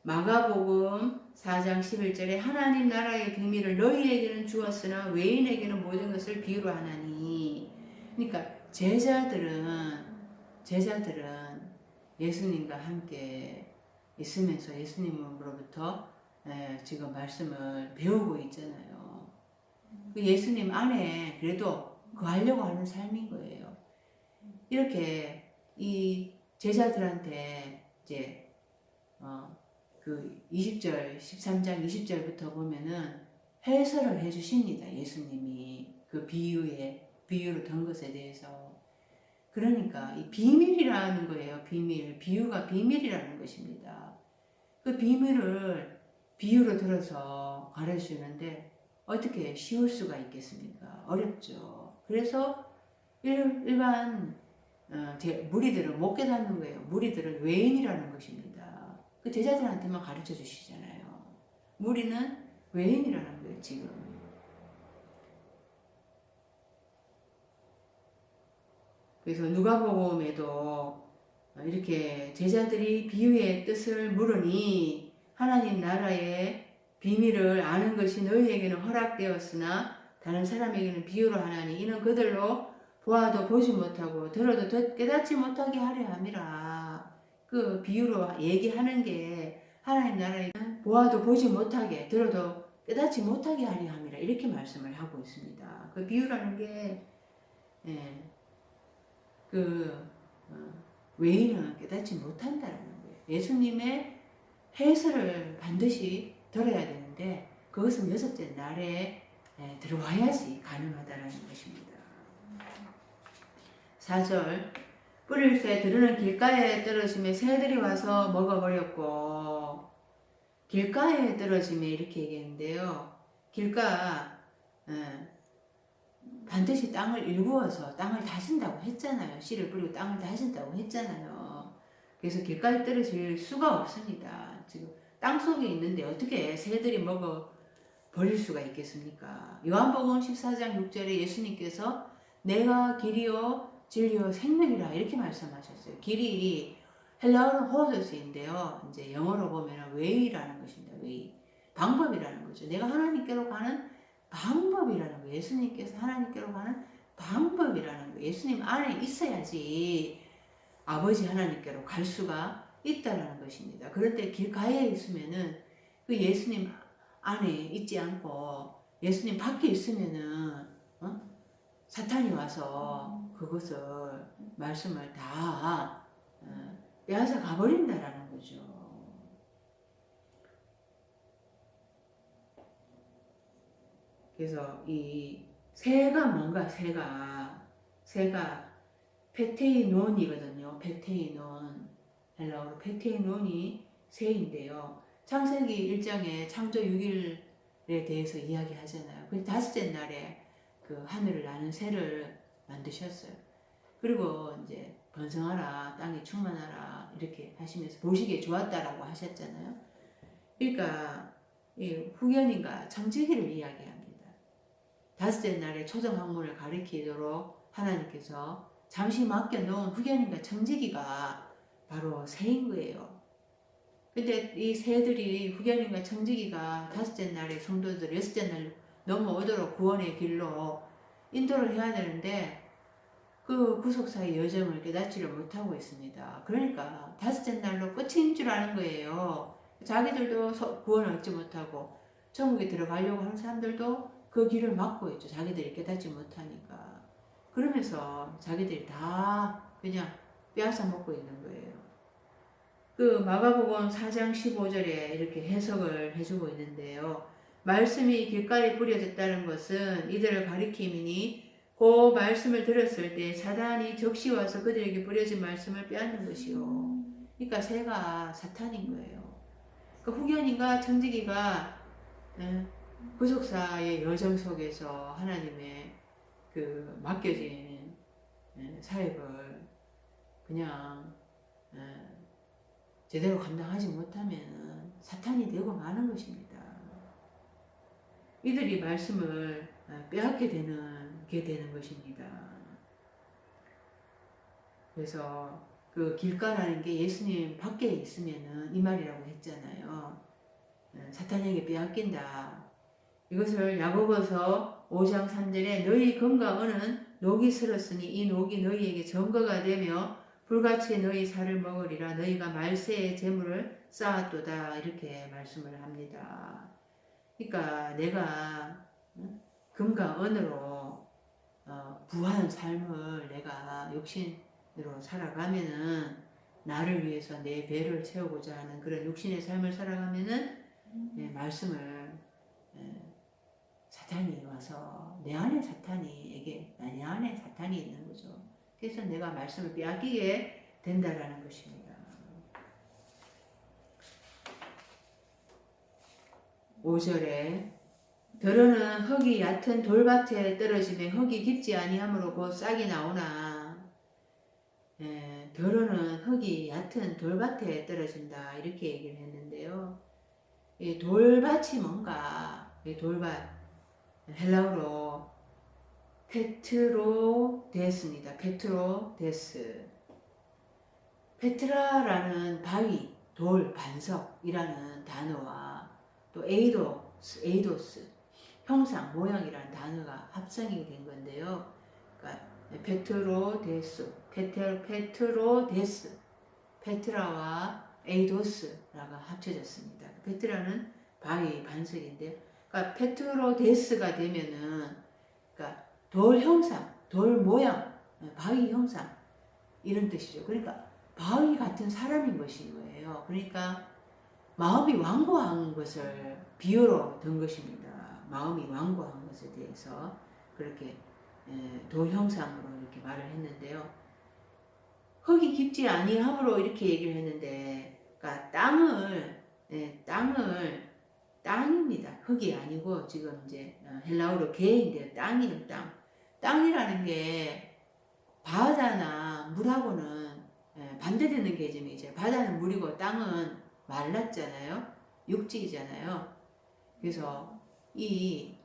마가복음 4장 11절에 하나님 나라의 비밀을 너희에게는 주었으나 외인에게는 모든 것을 비유로 하나니. 그러니까 제자들은 예수님과 함께 있으면서 예수님으로부터 지금 말씀을 배우고 있잖아요. 그 예수님 안에 그래도 거하려고 하는 삶인 거예요. 이렇게 이 제자들한테 이제 그 20절, 13장 20절부터 보면은 해설을 해주십니다. 예수님이 그 비유로 든 것에 대해서. 그러니까 이 비밀이라는 거예요. 비유가 비밀이라는 것입니다. 그 비밀을 비유로 들어서 가르치는데 어떻게 쉬울 수가 있겠습니까? 어렵죠. 그래서 일반 무리들은 못 깨닫는 거예요. 무리들은 외인이라는 것입니다. 그 제자들한테만 가르쳐 주시잖아요. 무리는 외인이라는 거예요, 지금. 그래서 누가복음에도 이렇게 제자들이 비유의 뜻을 물으니 하나님 나라의 비밀을 아는 것이 너희에게는 허락되었으나 다른 사람에게는 비유로 하나니 이는 그들로 보아도 보지 못하고 들어도 깨닫지 못하게 하려 함이라. 그 비유로 얘기하는 게 하나님 나라에는 보아도 보지 못하게 들어도 깨닫지 못하게 하려 함이라 이렇게 말씀을 하고 있습니다. 그 비유라는 게 외인은 깨닫지 못한다는 거예요. 예수님의 해설을 반드시 들어야 되는데 그것은 여섯째 날에 들어와야지 가능하다는 것입니다. 4절 뿌릴 새 들으는 길가에 떨어지며 새들이 와서 먹어버렸고 길가에 떨어짐에 이렇게 얘기했는데요. 길가 반드시 땅을 일구어서 땅을 다신다고 했잖아요. 씨를 뿌리고 땅을 다신다고 했잖아요. 그래서 길가에 떨어질 수가 없습니다. 지금 땅 속에 있는데 어떻게 새들이 먹어 버릴 수가 있겠습니까? 요한복음 14장 6절에 예수님께서 내가 길이요 진리요 생명이라 이렇게 말씀하셨어요. 길이 헬라어는 호도스인데요. 이제 영어로 보면 way라는 것입니다. way. 방법이라는 거죠. 내가 하나님께로 가는 방법이라는 거예요. 예수님께서 하나님께로 가는 방법이라는 거예요. 예수님 안에 있어야지 아버지 하나님께로 갈 수가 있다라는 것입니다. 그런데 길가에 있으면은 그 예수님 안에 있지 않고 예수님 밖에 있으면은 사탄이 와서 그것을 말씀을 다 빼앗아 가버린다라는 거죠. 그래서 이 새가 뭔가 새가 페테이논이거든요. 페테이논 헬라어로 페테이논이 새인데요. 창세기 1장에 창조 6일에 대해서 이야기하잖아요. 그 다섯째 날에 그 하늘을 나는 새를 만드셨어요. 그리고 이제 번성하라, 땅에 충만하라 이렇게 하시면서 보시기에 좋았다라고 하셨잖아요. 그러니까 이 후견인과 청지기를 이야기합니다. 다섯째 날에 초정 학문을 가리키도록 하나님께서 잠시 맡겨놓은 후견인과 청지기가 바로 새인 거예요. 근데 이 새들이 후견인과 청지기가 다섯째 날에 성도들 여섯째 날 넘어오도록 구원의 길로 인도를 해야 되는데 그 구속사의 여정을 깨닫지를 못하고 있습니다. 그러니까 다섯째 날로 끝인 줄 아는 거예요. 자기들도 구원을 얻지 못하고 천국에 들어가려고 하는 사람들도 그 길을 막고 있죠. 자기들이 깨닫지 못하니까. 그러면서 자기들이 다 그냥 빼앗아 먹고 있는 거예요. 그 마가복음 4장 15절에 이렇게 해석을 해주고 있는데요. 말씀이 길가에 뿌려졌다는 것은 이들을 가리킴이니 그 말씀을 들었을 때 사단이 적시 와서 그들에게 뿌려진 말씀을 빼앗는 것이요. 그러니까 새가 사탄인 거예요. 그 후견인과 청지기가 구속사의 여정 속에서 하나님의 그 맡겨진 사역을 그냥 제대로 감당하지 못하면 사탄이 되고 마는 것입니다. 이들이 말씀을 빼앗게 되는 것입니다. 그래서 그 길가라는 게 예수님 밖에 있으면은 이 말이라고 했잖아요. 사탄에게 빼앗긴다. 이것을 야고보서 5장 3절에 너희 금과 은은 녹이 슬었으니 이 녹이 너희에게 증거가 되며 불같이 너희 살을 먹으리라. 너희가 말세의 재물을 쌓았도다. 이렇게 말씀을 합니다. 그러니까 내가 금과 은으로 부한 삶을 내가 육신으로 살아가면은 나를 위해서 내 배를 채우고자 하는 그런 육신의 삶을 살아가면은 말씀을 사탄이 와서 내 안에 사탄이 있는 거죠. 그래서 내가 말씀을 빼앗기게 된다라는 것입니다. 5절에 더러는 흙이 얕은 돌밭에 떨어지며 흙이 깊지 아니하므로 곧 싹이 나오나 더러는 흙이 얕은 돌밭에 떨어진다 이렇게 얘기를 했는데요. 이 돌밭이 뭔가 이 돌밭 헬라어로 페트로데스입니다. 페트로데스. 페트라라는 바위, 돌, 반석이라는 단어와 또 에이도스, 형상, 모양이라는 단어가 합성이 된 건데요. 그러니까 페트로데스, 페트라와 에이도스라가 합쳐졌습니다. 페트라는 바위, 반석인데요. 그러니까 페트로데스가 되면은 그러니까 돌 형상, 돌 모양, 바위 형상 이런 뜻이죠. 그러니까 바위 같은 사람인 것인 거예요. 그러니까 마음이 완고한 것을 비유로 든 것입니다. 마음이 완고한 것에 대해서 그렇게 돌 형상으로 이렇게 말을 했는데요. 흙이 깊지 아니함으로 이렇게 얘기를 했는데, 그러니까 땅을 땅입니다. 흙이 아니고 지금 이제 헬라어로 게인데요. 땅이에요. 땅이라는 게 바다나 물하고는 반대되는 개념이죠. 바다는 물이고 땅은 말랐잖아요. 육지이잖아요. 그래서 이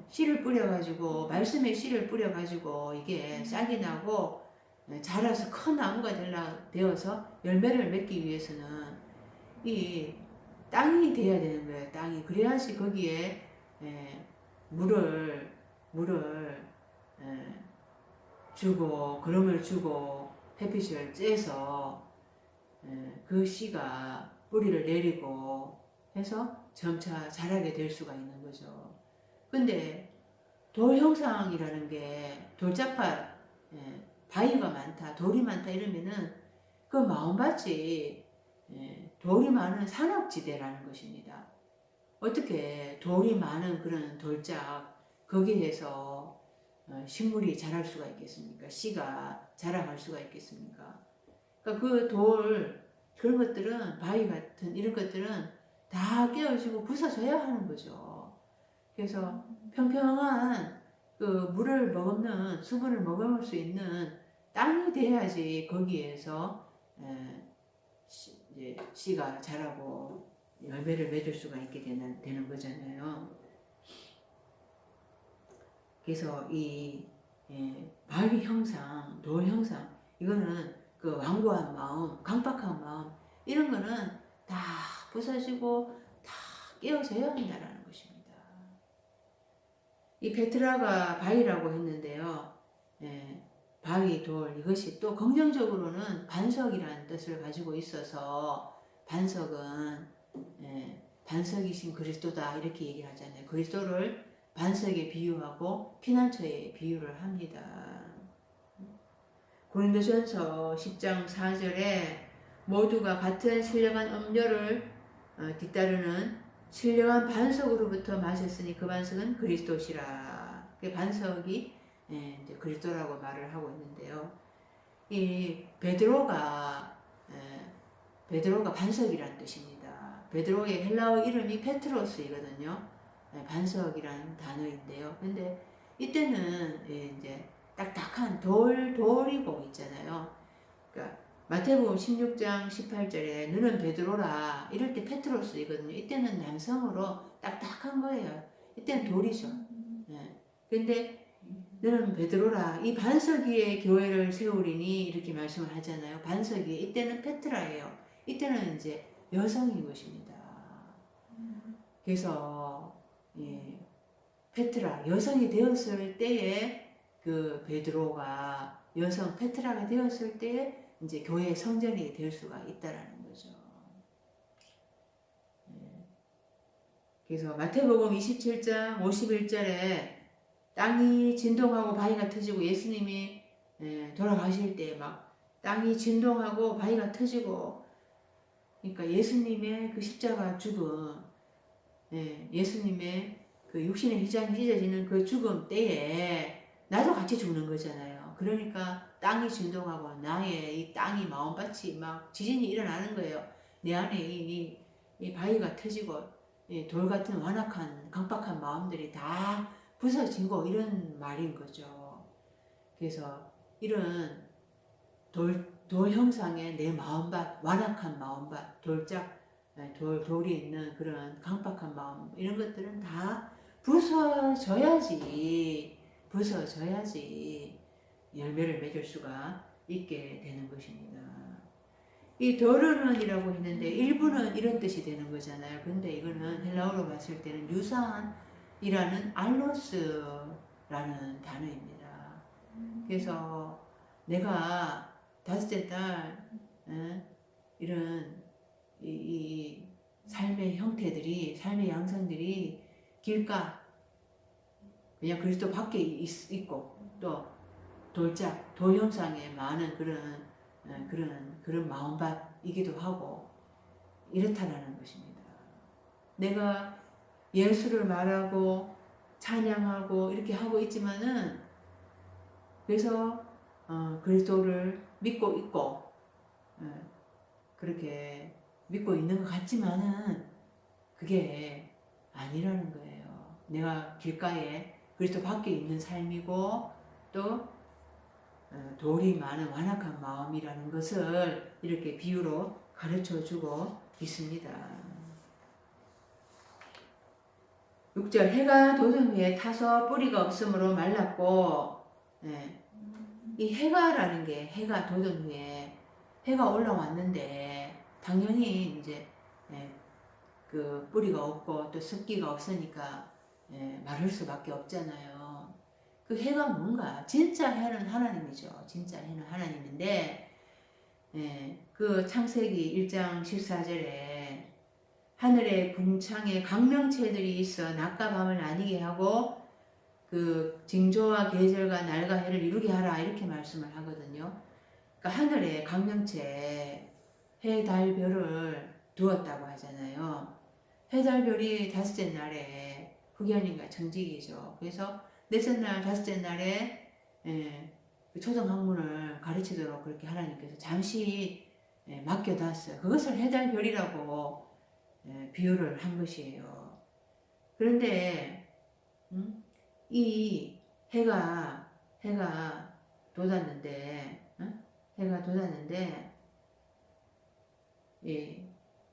씨를 뿌려가지고 말씀의 씨를 뿌려가지고 이게 싹이 나고 자라서 큰 나무가 되어서 열매를 맺기 위해서는 이 땅이 돼야 되는 거예요. 땅이 그래야지 거기에 물을 주고 거름을 주고 햇빛을 쬐서 그 씨가 뿌리를 내리고 해서 점차 자라게 될 수가 있는 거죠. 근데 돌 형상이라는 게 돌짝밭, 바위가 많다, 돌이 많다 이러면은 그 마음밭이 돌이 많은 산악지대라는 것입니다. 어떻게 돌이 많은 그런 돌짝 거기에서 식물이 자랄 수가 있겠습니까? 씨가 자라갈 수가 있겠습니까? 그러니까 그런 것들은 바위 같은 이런 것들은 다 깨어지고 부서져야 하는 거죠. 그래서 평평한 그 물을 머금는 수분을 머금을 수 있는 땅이 돼야지 거기에서 이제 씨가 자라고 열매를 맺을 수가 있게 되는 거잖아요. 그래서 이 바위 형상, 돌 형상 이거는 그 완고한 마음, 강박한 마음 이런 거는 다 부서지고 다 깨어져야 한다라는 것입니다. 이 페트라가 바위라고 했는데요. 바위, 돌 이것이 또 긍정적으로는 반석이라는 뜻을 가지고 있어서 반석은 반석이신 그리스도다 이렇게 얘기를 하잖아요. 그리스도를 반석에 비유하고 피난처에 비유를 합니다. 고린도전서 10장 4절에 모두가 같은 신령한 음료를 뒤따르는 신령한 반석으로부터 마셨으니 그 반석은 그리스도시라. 그 반석이 이제 그리스도라고 말을 하고 있는데요. 이 베드로가 반석이라는 뜻입니다. 베드로의 헬라어 이름이 페트로스이거든요. 반석이라는 단어인데요. 근데 이때는 이제 딱딱한 돌이고 있잖아요. 그러니까 마태복음 16장 18절에 너는 베드로라 이럴 때 페트로스이거든요. 이때는 남성으로 딱딱한 거예요. 이때는 돌이죠. 근데 너는 베드로라 이 반석 위에 교회를 세우리니 이렇게 말씀을 하잖아요. 반석 위에 이때는 페트라예요. 이때는 이제 여성인 것입니다. 그래서 페트라 여성이 되었을 때에 그 베드로가 여성 페트라가 되었을 때에 이제 교회의 성전이 될 수가 있다라는 거죠. 그래서 마태복음 27장 51절에 땅이 진동하고 바위가 터지고 예수님이 돌아가실 때 막 땅이 진동하고 바위가 터지고 그러니까 예수님의 그 십자가 죽음 예수님의 그 육신의 휘장이 찢어지는 그 죽음 때에 나도 같이 죽는 거잖아요. 그러니까 땅이 진동하고 나의 이 땅이 마음밭이 막 지진이 일어나는 거예요. 내 안에 이 바위가 터지고 돌 같은 완악한 강박한 마음들이 다 부서지고 이런 말인 거죠. 그래서 이런 돌 형상의 내 마음밭, 완악한 마음밭, 돌이 있는 그런 강박한 마음 이런 것들은 다 부서져야지 열매를 맺을 수가 있게 되는 것입니다. 이 더르는이라고 했는데 일부는 이런 뜻이 되는 거잖아요. 근데 이거는 헬라어로 봤을 때는 유산이라는 알로스라는 단어입니다. 그래서 내가 다섯째 딸 이런 이 삶의 형태들이 삶의 양상들이 길가 그냥 그리스도 밖에 있고 또 돌 형상에 많은 그런 마음밭이기도 하고 이렇다라는 것입니다. 내가 예수를 말하고 찬양하고 이렇게 하고 있지만은 그래서 그리스도를 믿고 있고 그렇게 믿고 있는 것 같지만은 그게 아니라는 거예요. 내가 길가에 그리스도 밖에 있는 삶이고 또 돌이 많은 완악한 마음이라는 것을 이렇게 비유로 가르쳐 주고 있습니다. 6절 해가 돋은 후에 타서 뿌리가 없으므로 말랐고 예, 이 해가라는 게 해가 돋은 후에 해가 올라왔는데 당연히 이제 예, 그 뿌리가 없고 또 습기가 없으니까 예, 마를 수밖에 없잖아요. 그 해가 뭔가 진짜 해는 하나님이죠. 진짜 해는 하나님인데 예, 그 창세기 1장 14절에 하늘에 궁창에 강명체들이 있어 낮과 밤을 나뉘게 하고 그 징조와 계절과 날과 해를 이루게 하라 이렇게 말씀을 하거든요. 그러니까 하늘에 강명체 해, 달, 별을 두었다고 하잖아요. 해, 달, 별이 다섯째 날에 후견인과 청직이죠. 그래서 넷째 날, 다섯째 날에 그 초등 학문을 가르치도록 그렇게 하나님께서 잠시 맡겨놨어요. 그것을 해, 달, 별이라고 비유를 한 것이에요. 그런데 이 해가 돋았는데 해가 돋았는데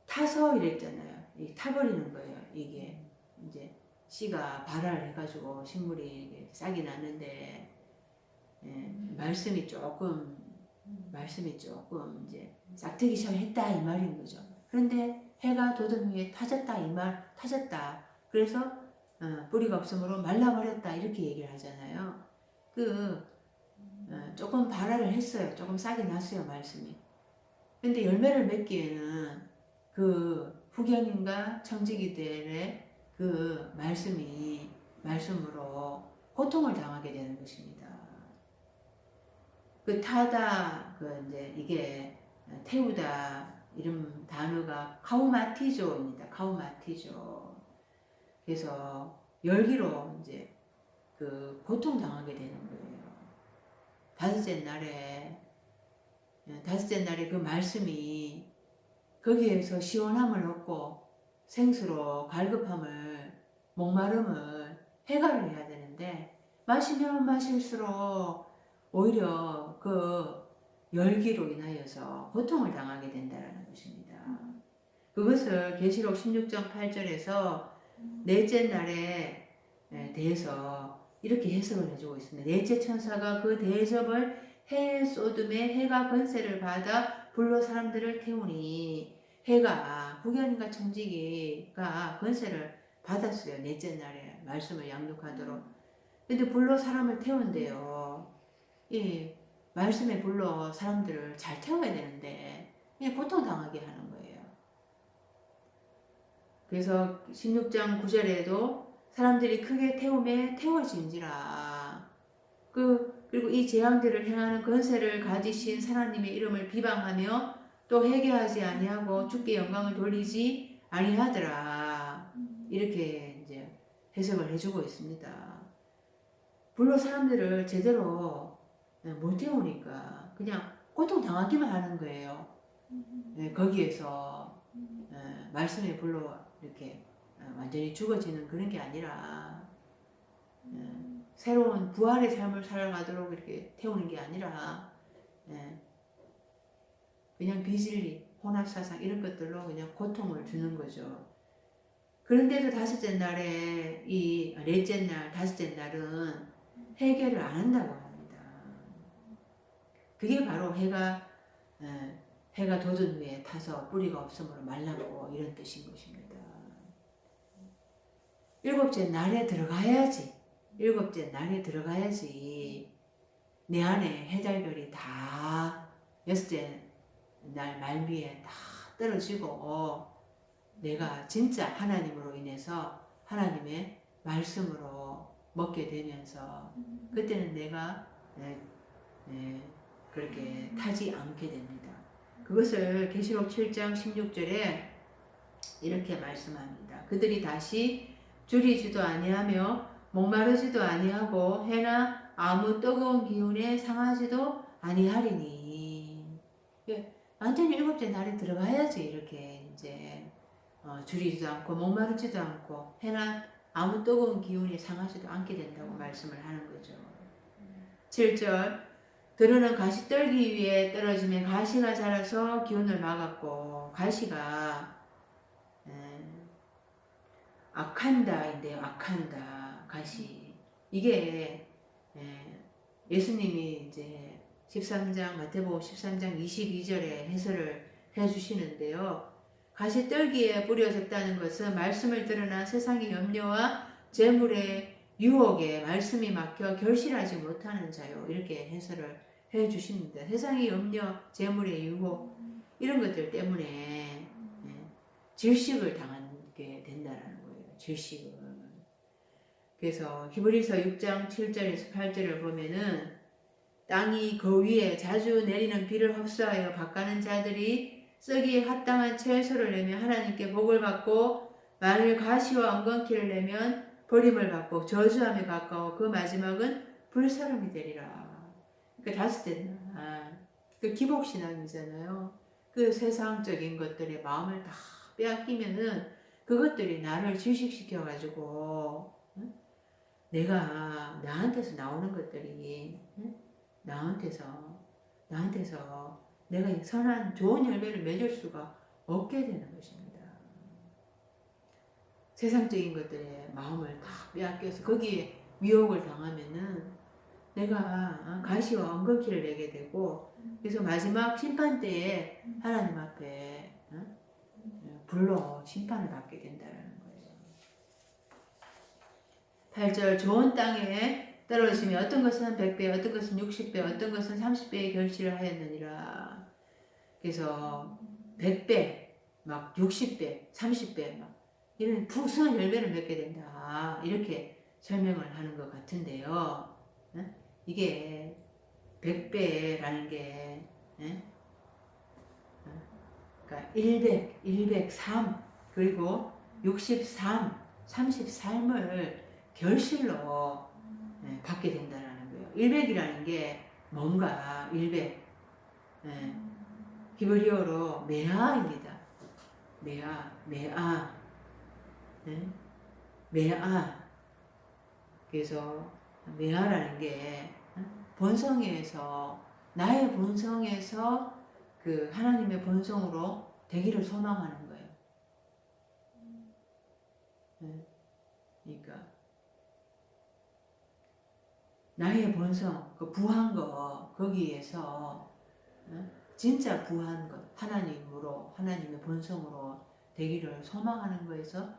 타서 이랬잖아요. 타버리는 거예요. 이게 이제 씨가 발화를 해가지고 식물이 싹이 났는데 말씀이 조금 이제 싹트기 시작했다 이 말인 거죠. 그런데 해가 돋은 후에 타졌다 이 말 타졌다. 그래서 뿌리가 없으므로 말라버렸다 이렇게 얘기를 하잖아요. 조금 발화를 했어요. 조금 싹이 났어요 말씀이. 근데 열매를 맺기에는 그 후견인과 청지기들의 그 말씀으로 고통을 당하게 되는 것입니다. 그 타다, 이제 이게 태우다 이런 단어가 카우마티조입니다. 카우마티조. 그래서 열기로 이제 그 고통 당하게 되는 거예요. 다섯째 날에 그 말씀이 거기에서 시원함을 얻고 생수로 갈급함을 목마름을 해결을 해야 되는데 마시면 마실수록 오히려 그 열기로 인하여서 고통을 당하게 된다는 것입니다. 그것을 계시록 16장 8절에서 넷째 날에 대해서 이렇게 해석을 해주고 있습니다. 넷째 천사가 그 대접을 해에 쏟음에 해가 권세를 받아 불로 사람들을 태우니 해가 후견인과 청지기가 권세를 받았어요. 넷째 날에 말씀을 양육하도록. 근데 불로 사람을 태운대요. 이 말씀의 불로 사람들을 잘 태워야 되는데 그냥 고통당하게 하는 거예요. 그래서 16장 9절에도 사람들이 크게 태움에 태워진지라. 그리고 이 재앙들을 행하는 권세를 가지신 하나님의 이름을 비방하며 또 회개하지 아니하고 주께 영광을 돌리지 아니하더라. 이렇게 이제 해석을 해주고 있습니다. 불로 사람들을 제대로 못 태우니까 그냥 고통 당하기만 하는 거예요. 거기에서 말씀의 불로 이렇게 완전히 죽어지는 그런 게 아니라 새로운 부활의 삶을 살아가도록 이렇게 태우는 게 아니라 그냥 비진리, 혼합사상 이런 것들로 그냥 고통을 주는 거죠. 그런데도 다섯째 날에 넷째 날, 다섯째 날은 해결을 안 한다고 합니다. 그게 바로 해가 돋은 후에 타서 뿌리가 없으므로 말라고 이런 뜻인 것입니다. 일곱째 날에 들어가야지 내 안에 해달별이 다 여섯째 날 말미에 다 떨어지고 내가 진짜 하나님으로 인해서 하나님의 말씀으로 먹게 되면서 그때는 내가 그렇게 타지 않게 됩니다. 그것을 계시록 7장 16절에 이렇게 말씀합니다. 그들이 다시 줄이지도 아니하며 목마르지도 아니하고 해나 아무 뜨거운 기운에 상하지도 아니하리니. 완전히 일곱째 날에 들어가야지 이렇게 이제 줄이지도 않고 목마르지도 않고 해나 아무 뜨거운 기운이 상하지도 않게 된다고 말씀을 하는 거죠. 7절 들으는 가시 떨기 위에 떨어지면 가시가 자라서 기운을 막았고 가시가 악한다인데요. 악한다 가시 이게 예수님이 이제 13장 마태복음 13장 22절에 해설을 해주시는데요. 가시 떨기에 뿌려졌다는 것은 말씀을 들으나 세상의 염려와 재물의 유혹에 말씀이 막혀 결실하지 못하는 자요. 이렇게 해설을 해주십니다. 세상의 염려, 재물의 유혹 이런 것들 때문에 질식을 당하게 된다는 거예요. 질식을. 그래서 히브리서 6장 7절에서 8절을 보면은 땅이 그 위에 자주 내리는 비를 흡수하여 밭가는 자들이 썩기에 합당한 채소를 내면 하나님께 복을 받고 만일 가시와 엉겅퀴를 내면 버림을 받고 저주함에 가까워 그 마지막은 불사름이 되리라. 그러니까 다섯 때는 그 기복신앙이잖아요. 그 세상적인 것들의 마음을 다 빼앗기면은 그것들이 나를 질식시켜가지고 내가 나한테서 나오는 것들이 나한테서 내가 선한 좋은 열매를 맺을 수가 없게 되는 것입니다. 세상적인 것들에 마음을 다 빼앗겨서 거기에 미혹을 당하면은 내가 가시와 엉겅퀴를 내게 되고 그래서 마지막 심판 때에 하나님 앞에 불로 심판을 받게 된다는 거예요. 8절 좋은 땅에 떨어지면 어떤 것은 100배, 어떤 것은 60배, 어떤 것은 30배의 결실을 하였느니라. 그래서 100배, 막 60배, 30배 막 이런 풍성한 열매를 맺게 된다. 이렇게 설명을 하는 것 같은데요. 이게 100배라는 게 그러니까 100, 103 그리고 63, 33을 결실로 받게 된다는 거예요. 100이라는 게 뭔가 100 히브리어로 메아입니다. 메아 그래서 메아라는 게 본성에서 나의 본성에서 그 하나님의 본성으로 되기를 소망하는 거예요. 그러니까 나의 본성, 그 부한 거 거기에서 진짜 부한 것 하나님으로 하나님의 본성으로 되기를 소망하는 거에서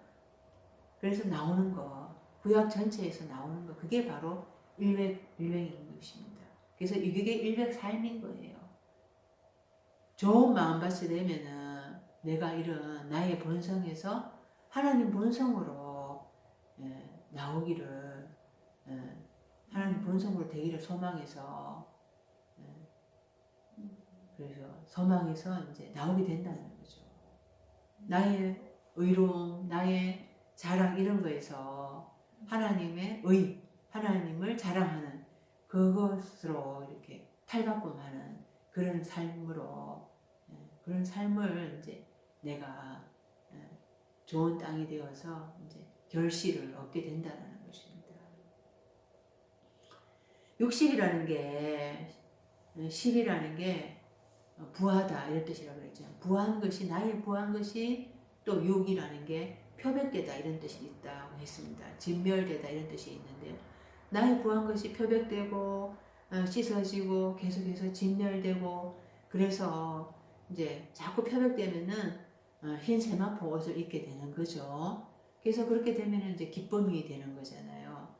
그래서 나오는 거 구약 전체에서 나오는 거 그게 바로 일백인 것입니다. 그래서 이게 일백 삶인 거예요. 좋은 마음밭이 되면은 내가 이런 나의 본성에서 하나님 본성으로 나오기를 하나님 본성으로 되기를 소망해서 그래서 소망해서 이제 나오게 된다는 거죠. 나의 의로움, 나의 자랑 이런 거에서 하나님의 하나님을 자랑하는 그것으로 이렇게 탈바꿈하는 그런 삶으로 그런 삶을 이제 내가 좋은 땅이 되어서 이제 결실을 얻게 된다는 것입니다. 60이라는 게 10이라는 게 부하다 이런 뜻이라고 그랬죠. 부한 것이 나의 부한 것이 또 6이라는 게 표백되다 이런 뜻이 있다고 했습니다. 진멸되다 이런 뜻이 있는데요. 나의 부한 것이 표백되고 씻어지고 계속해서 진멸되고 그래서 이제 자꾸 표백되면은 흰 세마포 옷을 입게 되는 거죠. 그래서 그렇게 되면 이제 기쁨이 되는 거잖아요.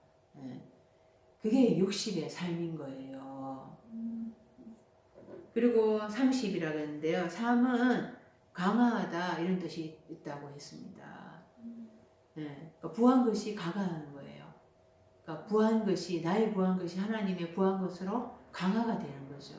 그게 60의 삶인 거예요. 그리고 30이라고 했는데요. 3은 강화하다 이런 뜻이 있다고 했습니다. 그러니까 부한 것이 강화하는 거예요. 그러니까 부한 것이 나의 부한 것이 하나님의 부한 것으로 강화가 되는 거죠.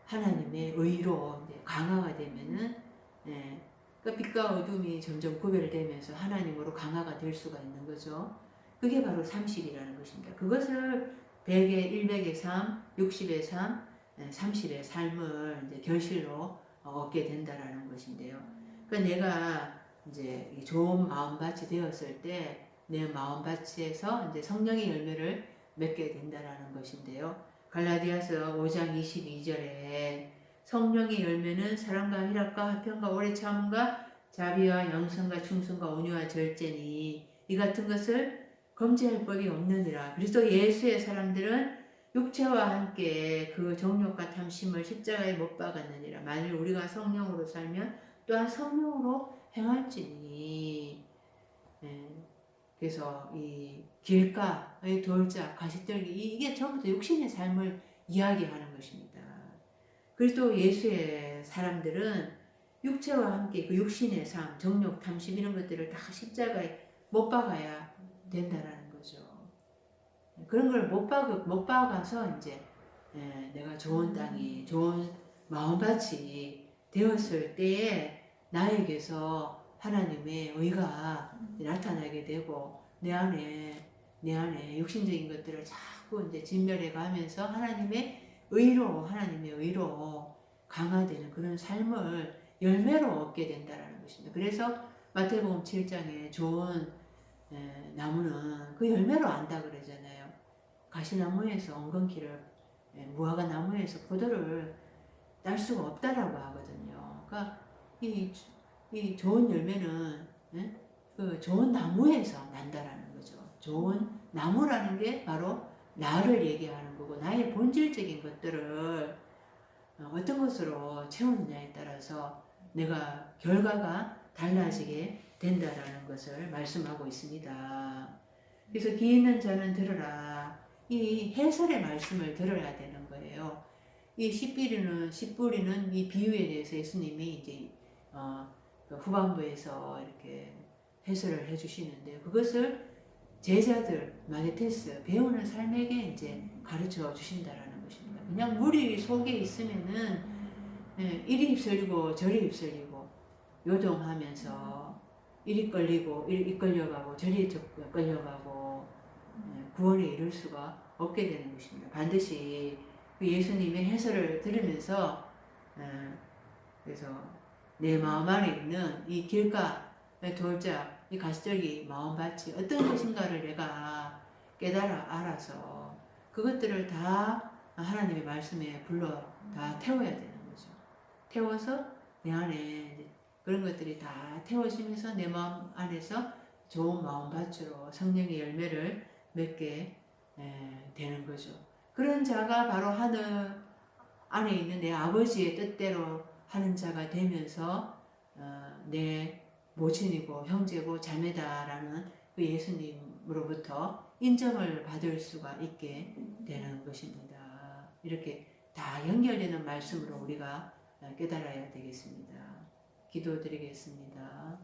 하나님의 의로 강화가 되면은 그러니까 빛과 어둠이 점점 구별되면서 하나님으로 강화가 될 수가 있는 거죠. 그게 바로 30이라는 것입니다. 그것을 100의 100의 삶, 60의 삶, 30의 삶을 이제 결실로 얻게 된다라는 것인데요. 그러니까 내가 이제 이 좋은 마음밭이 되었을 때 내 마음밭에서 이제 성령의 열매를 맺게 된다라는 것인데요. 갈라디아서 5장 22절에 성령의 열매는 사랑과 희락과 화평과 오래 참음과 자비와 양선과 충성과 온유와 절제니 이 같은 것을 검지할 법이 없느니라. 그리스도 예수의 사람들은 육체와 함께 그 정욕과 탐심을 십자가에 못 박았느니라. 만일 우리가 성령으로 살면 또한 성령으로 행할지니. 예. 그래서 이 길가의 돌자, 가시떨기 이게 전부 다 육신의 삶을 이야기하는 것입니다. 그리스도 예수의 사람들은 육체와 함께 그 육신의 삶, 정욕, 탐심 이런 것들을 다 십자가에 못 박아야 된다라는 거죠. 그런 걸 못 박아서 이제 내가 좋은 땅이, 좋은 마음밭이 되었을 때에 나에게서 하나님의 의가 나타나게 되고 내 안에 육신적인 것들을 자꾸 이제 진멸해 가면서 하나님의 의로 강화되는 그런 삶을 열매로 얻게 된다라는 것입니다. 그래서 마태복음 7장에 좋은 나무는 그 열매로 안다 그러잖아요. 가시나무에서 엉겅퀴를 무화과 나무에서 포도를 딸 수가 없다라고 하거든요. 그러니까 이 좋은 열매는 그 좋은 나무에서 난다라는 거죠. 좋은 나무라는 게 바로 나를 얘기하는 거고 나의 본질적인 것들을 어떤 것으로 채우느냐에 따라서 내가 결과가 달라지게 된다라는 것을 말씀하고 있습니다. 그래서 귀 있는 자는 들으라. 이 해설의 말씀을 들어야 되는 거예요. 이 씨 뿌리는 이 비유에 대해서 예수님이 이제 그 후반부에서 이렇게 해설을 해주시는데 그것을 제자들 마게테스 배우는 삶에게 이제 가르쳐 주신다라는 것입니다. 그냥 무리 속에 있으면은 이리 휩쓸리고 저리 휩쓸리고 요동하면서 이리 끌리고 이리 끌려가고 저리 끌려가고 구원에 이를 수가 없게 되는 것입니다. 반드시 그 예수님의 해설을 들으면서 그래서 내 마음 안에 있는 이 길가의 돌짝 이 가시적이 마음밭이 어떤 것인가를 내가 깨달아 알아서 그것들을 다 하나님의 말씀에 불러 다 태워야 되는 거죠. 태워서 내 안에 그런 것들이 다 태워지면서 내 마음 안에서 좋은 마음밭으로 성령의 열매를 맺게 되는 거죠. 그런 자가 바로 하늘 안에 있는 내 아버지의 뜻대로 하는 자가 되면서 내 모친이고 형제고 자매다라는 그 예수님으로부터 인정을 받을 수가 있게 되는 것입니다. 이렇게 다 연결되는 말씀으로 우리가 깨달아야 되겠습니다. 기도드리겠습니다.